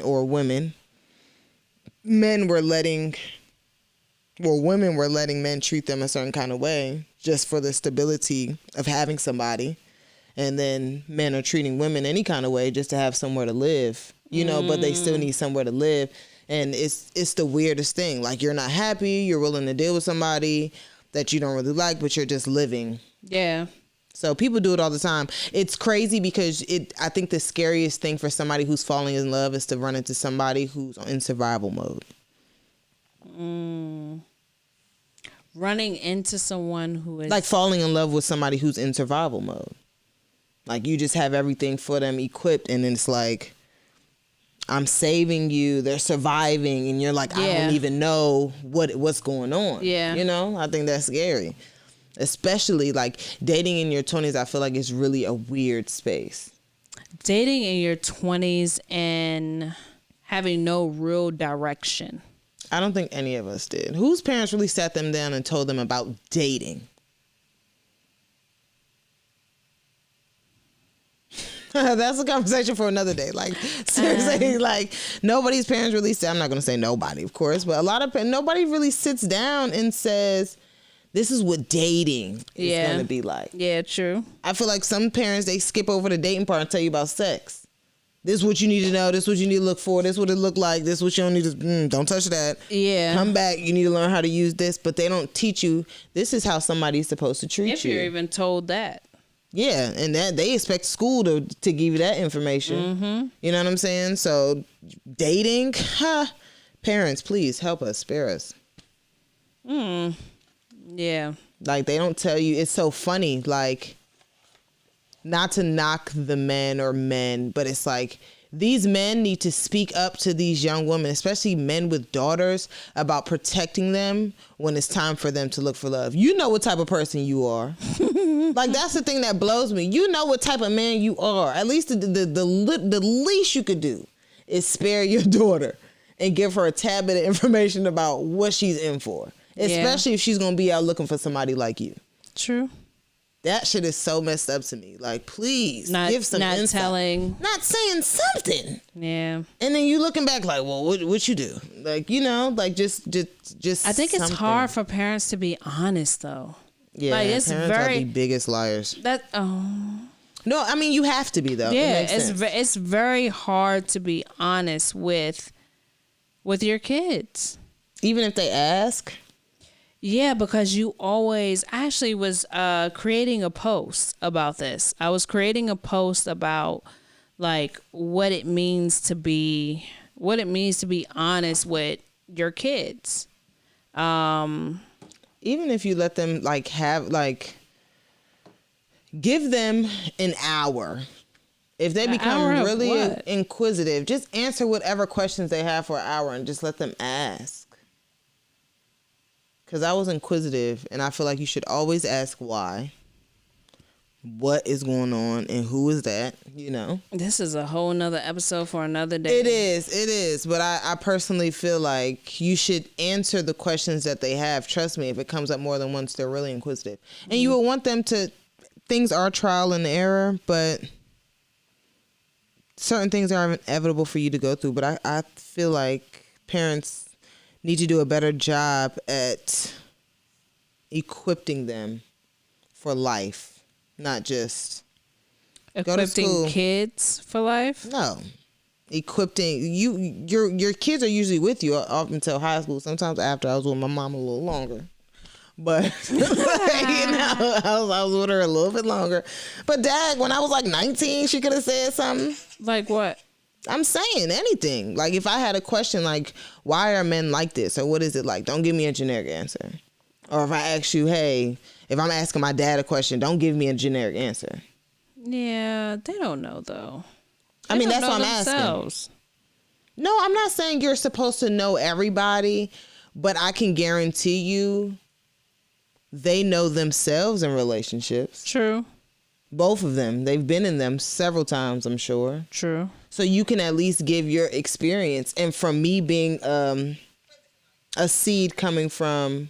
or women were letting men treat them a certain kind of way just for the stability of having somebody. And then men are treating women any kind of way just to have somewhere to live, you know, but they still need somewhere to live. And it's the weirdest thing. Like, you're not happy, you're willing to deal with somebody that you don't really like, but you're just living. Yeah. So people do it all the time. It's crazy because I think the scariest thing for somebody who's falling in love is to run into somebody who's in survival mode. Running into someone who is... Like falling in love with somebody who's in survival mode. Like, you just have everything for them equipped, and then it's like, I'm saving you, they're surviving, and you're like, I don't even know what's going on. Yeah. You know, I think that's scary. Especially, like, dating in your 20s, I feel like it's really a weird space. Dating in your 20s and having no real direction. I don't think any of us did. Whose parents really sat them down and told them about dating? That's a conversation for another day. Like, seriously, like, nobody's parents really said, I'm not going to say nobody, of course, but nobody really sits down and says, this is what dating is going to be like. Yeah, true. I feel like some parents, they skip over the dating part and tell you about sex. This is what you need to know. This is what you need to look for. This is what it look like. This is what you don't need to, don't touch that. Yeah. Come back. You need to learn how to use this, but they don't teach you, this is how somebody's supposed to treat you. If you're even told that. Yeah, and that they expect school to give you that information. You know what I'm saying? So dating, parents, please help us, spare us. Yeah. Like, they don't tell you. It's so funny. Like, not to knock the men, but it's like, these men need to speak up to these young women, especially men with daughters, about protecting them when it's time for them to look for love. You know what type of person you are. Like, that's the thing that blows me. You know what type of man you are. At least the least you could do is spare your daughter and give her a tad bit of information about what she's in for. Especially if she's going to be out looking for somebody like you. True. That shit is so messed up to me. Like, please give some insight. Not saying something. Yeah. And then you looking back like, well, what you do? Like, like just. I think it's hard for parents to be honest though. Yeah, like, it's parents are the biggest liars. No, I mean you have to be though. Yeah, it's very hard to be honest with your kids, even if they ask. Yeah, because I actually was creating a post about this. I was creating a post about like what it means to be honest with your kids. Even if you let them give them an hour. If they become really inquisitive, just answer whatever questions they have for an hour and just let them ask. Because I was inquisitive, and I feel like you should always ask why, what is going on, and who is that, This is a whole nother episode for another day. It is. But I personally feel like you should answer the questions that they have. Trust me, if it comes up more than once, they're really inquisitive. And you will want them to, things are trial and error, but certain things are inevitable for you to go through. But I feel like parents need to do a better job at equipping them for life, not just equipping kids for life. No, equipping your kids are usually with you up until high school. Sometimes after, I was with my mom a little longer, but I was with her a little bit longer. But Dad, when I was like 19, she could have said something. Like what? I'm saying anything. Like if I had a question like, why are men like this? Or what is it like? Don't give me a generic answer. Or if I ask you, hey, if I'm asking my dad a question, don't give me a generic answer. Yeah, they don't know though. I mean, that's what I'm asking. No, I'm not saying you're supposed to know everybody, but I can guarantee you they know themselves in relationships. True. Both of them. They've been in them several times, I'm sure. True. So you can at least give your experience. And from me being a seed coming from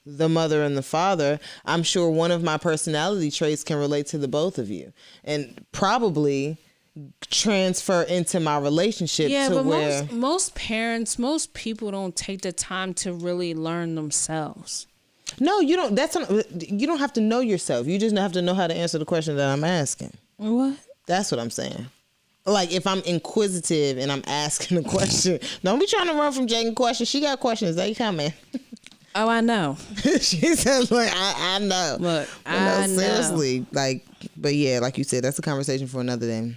the mother and the father, I'm sure one of my personality traits can relate to the both of you. And probably transfer into my relationship. Yeah, but most parents, most people don't take the time to really learn themselves. No, you don't. You don't have to know yourself. You just have to know how to answer the question that I'm asking. What? That's what I'm saying. Like if I'm inquisitive and I'm asking a question, don't be trying to run from Jaden's questions. She got questions. They coming. Oh, I know. She said, "Look, I know." Look, I know. Seriously, but yeah, like you said, that's a conversation for another day.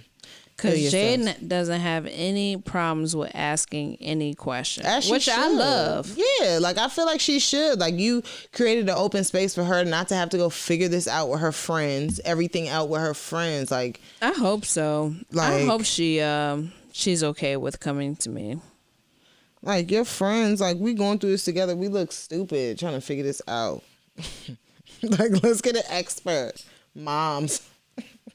Because Jaden doesn't have any problems with asking any question, which I love. Yeah, like I feel like she should. Like you created an open space for her not to have to go figure this out with her friends, everything out with her friends. Like I hope so. I hope she's okay with coming to me. Like your friends, like we going through this together. We look stupid trying to figure this out. Like let's get an expert, moms.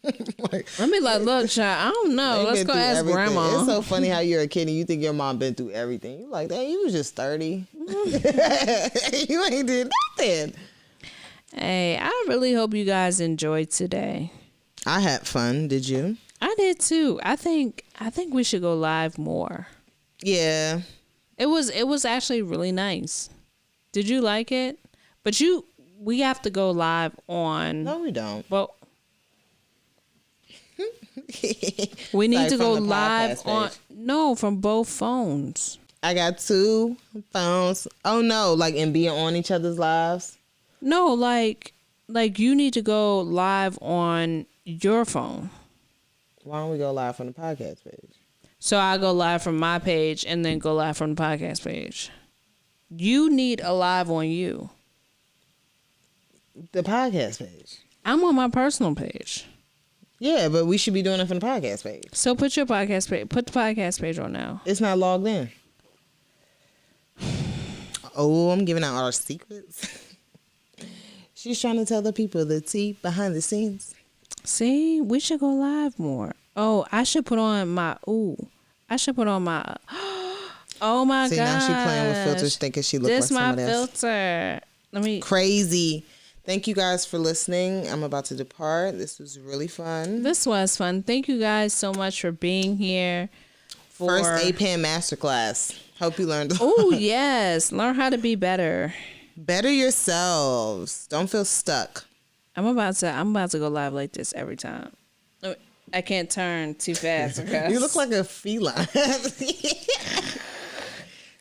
Let me look, child. I don't know. Let's go ask everything. Grandma. It's so funny how you're a kid and you think your mom been through everything. You like that? You was just 30. You ain't did nothing. Hey, I really hope you guys enjoyed today. I had fun. Did you? I did too. I think we should go live more. Yeah. It was actually really nice. Did you like it? But we have to go live on. No, we don't. Well. We need to go live from both phones. I got 2 phones. Oh no, and being on each other's lives? No, like you need to go live on your phone. Why don't we go live from the podcast page? So I go live from my page and then go live from the podcast page. You need a live on you. The podcast page. I'm on my personal page. Yeah, but we should be doing it from the podcast page. So put your podcast page. Put the podcast page on now. It's not logged in. Oh, I'm giving out our secrets. She's trying to tell the people the tea behind the scenes. See, we should go live more. Oh, I should put on my. Oh my God. See, now she playing with filters thinking she looks like somebody else. This my filter. Let me. Crazy. Thank you guys for listening. I'm about to depart. This was really fun. This was fun. Thank you guys so much for being here. First APAN Masterclass. Hope you learned. Oh, yes. Learn how to be better. Better yourselves. Don't feel stuck. I'm about to go live like this every time. I can't turn too fast. Okay? You look like a feline.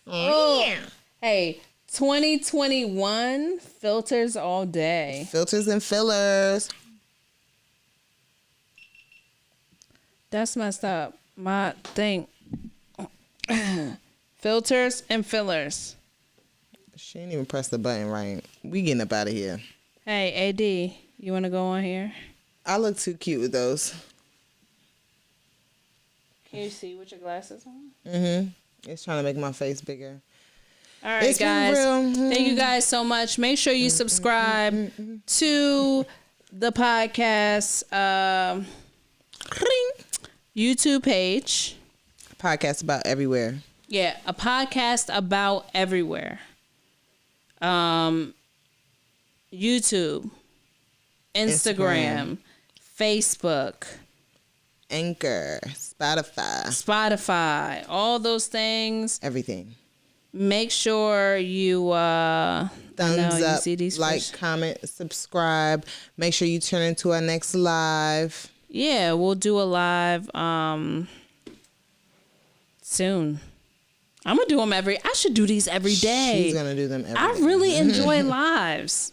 Oh. Hey, 2021 filters all day. Filters and fillers. That's messed up. My thing. Filters and fillers. She didn't even press the button right. We getting up out of here. Hey, AD, you want to go on here? I look too cute with those. Can you see with your glasses on? Mm-hmm. It's trying to make my face bigger. All right, guys. Thank you guys so much. Make sure you subscribe to the podcast YouTube page. Podcast about everywhere. Yeah, a podcast about everywhere. YouTube, Instagram, Facebook, Anchor, Spotify, all those things. Everything. Make sure you thumbs up, see these like, comment, subscribe. Make sure you turn into our next live. Yeah, we'll do a live soon. I'm gonna do them I should do these every day. She's gonna do them every day. I really enjoy lives.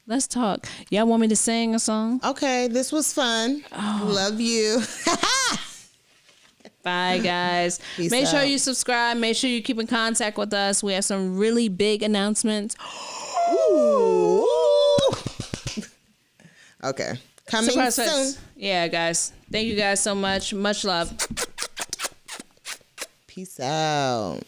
Let's talk. Y'all want me to sing a song? Okay, this was fun. Oh. Love you. Bye, guys. Peace Make sure out. you subscribe. Make sure you keep in contact with us. We have some really big announcements. Ooh. Okay. Coming Surprise soon. fest. Yeah, guys. Thank you guys so much. Much love. Peace out.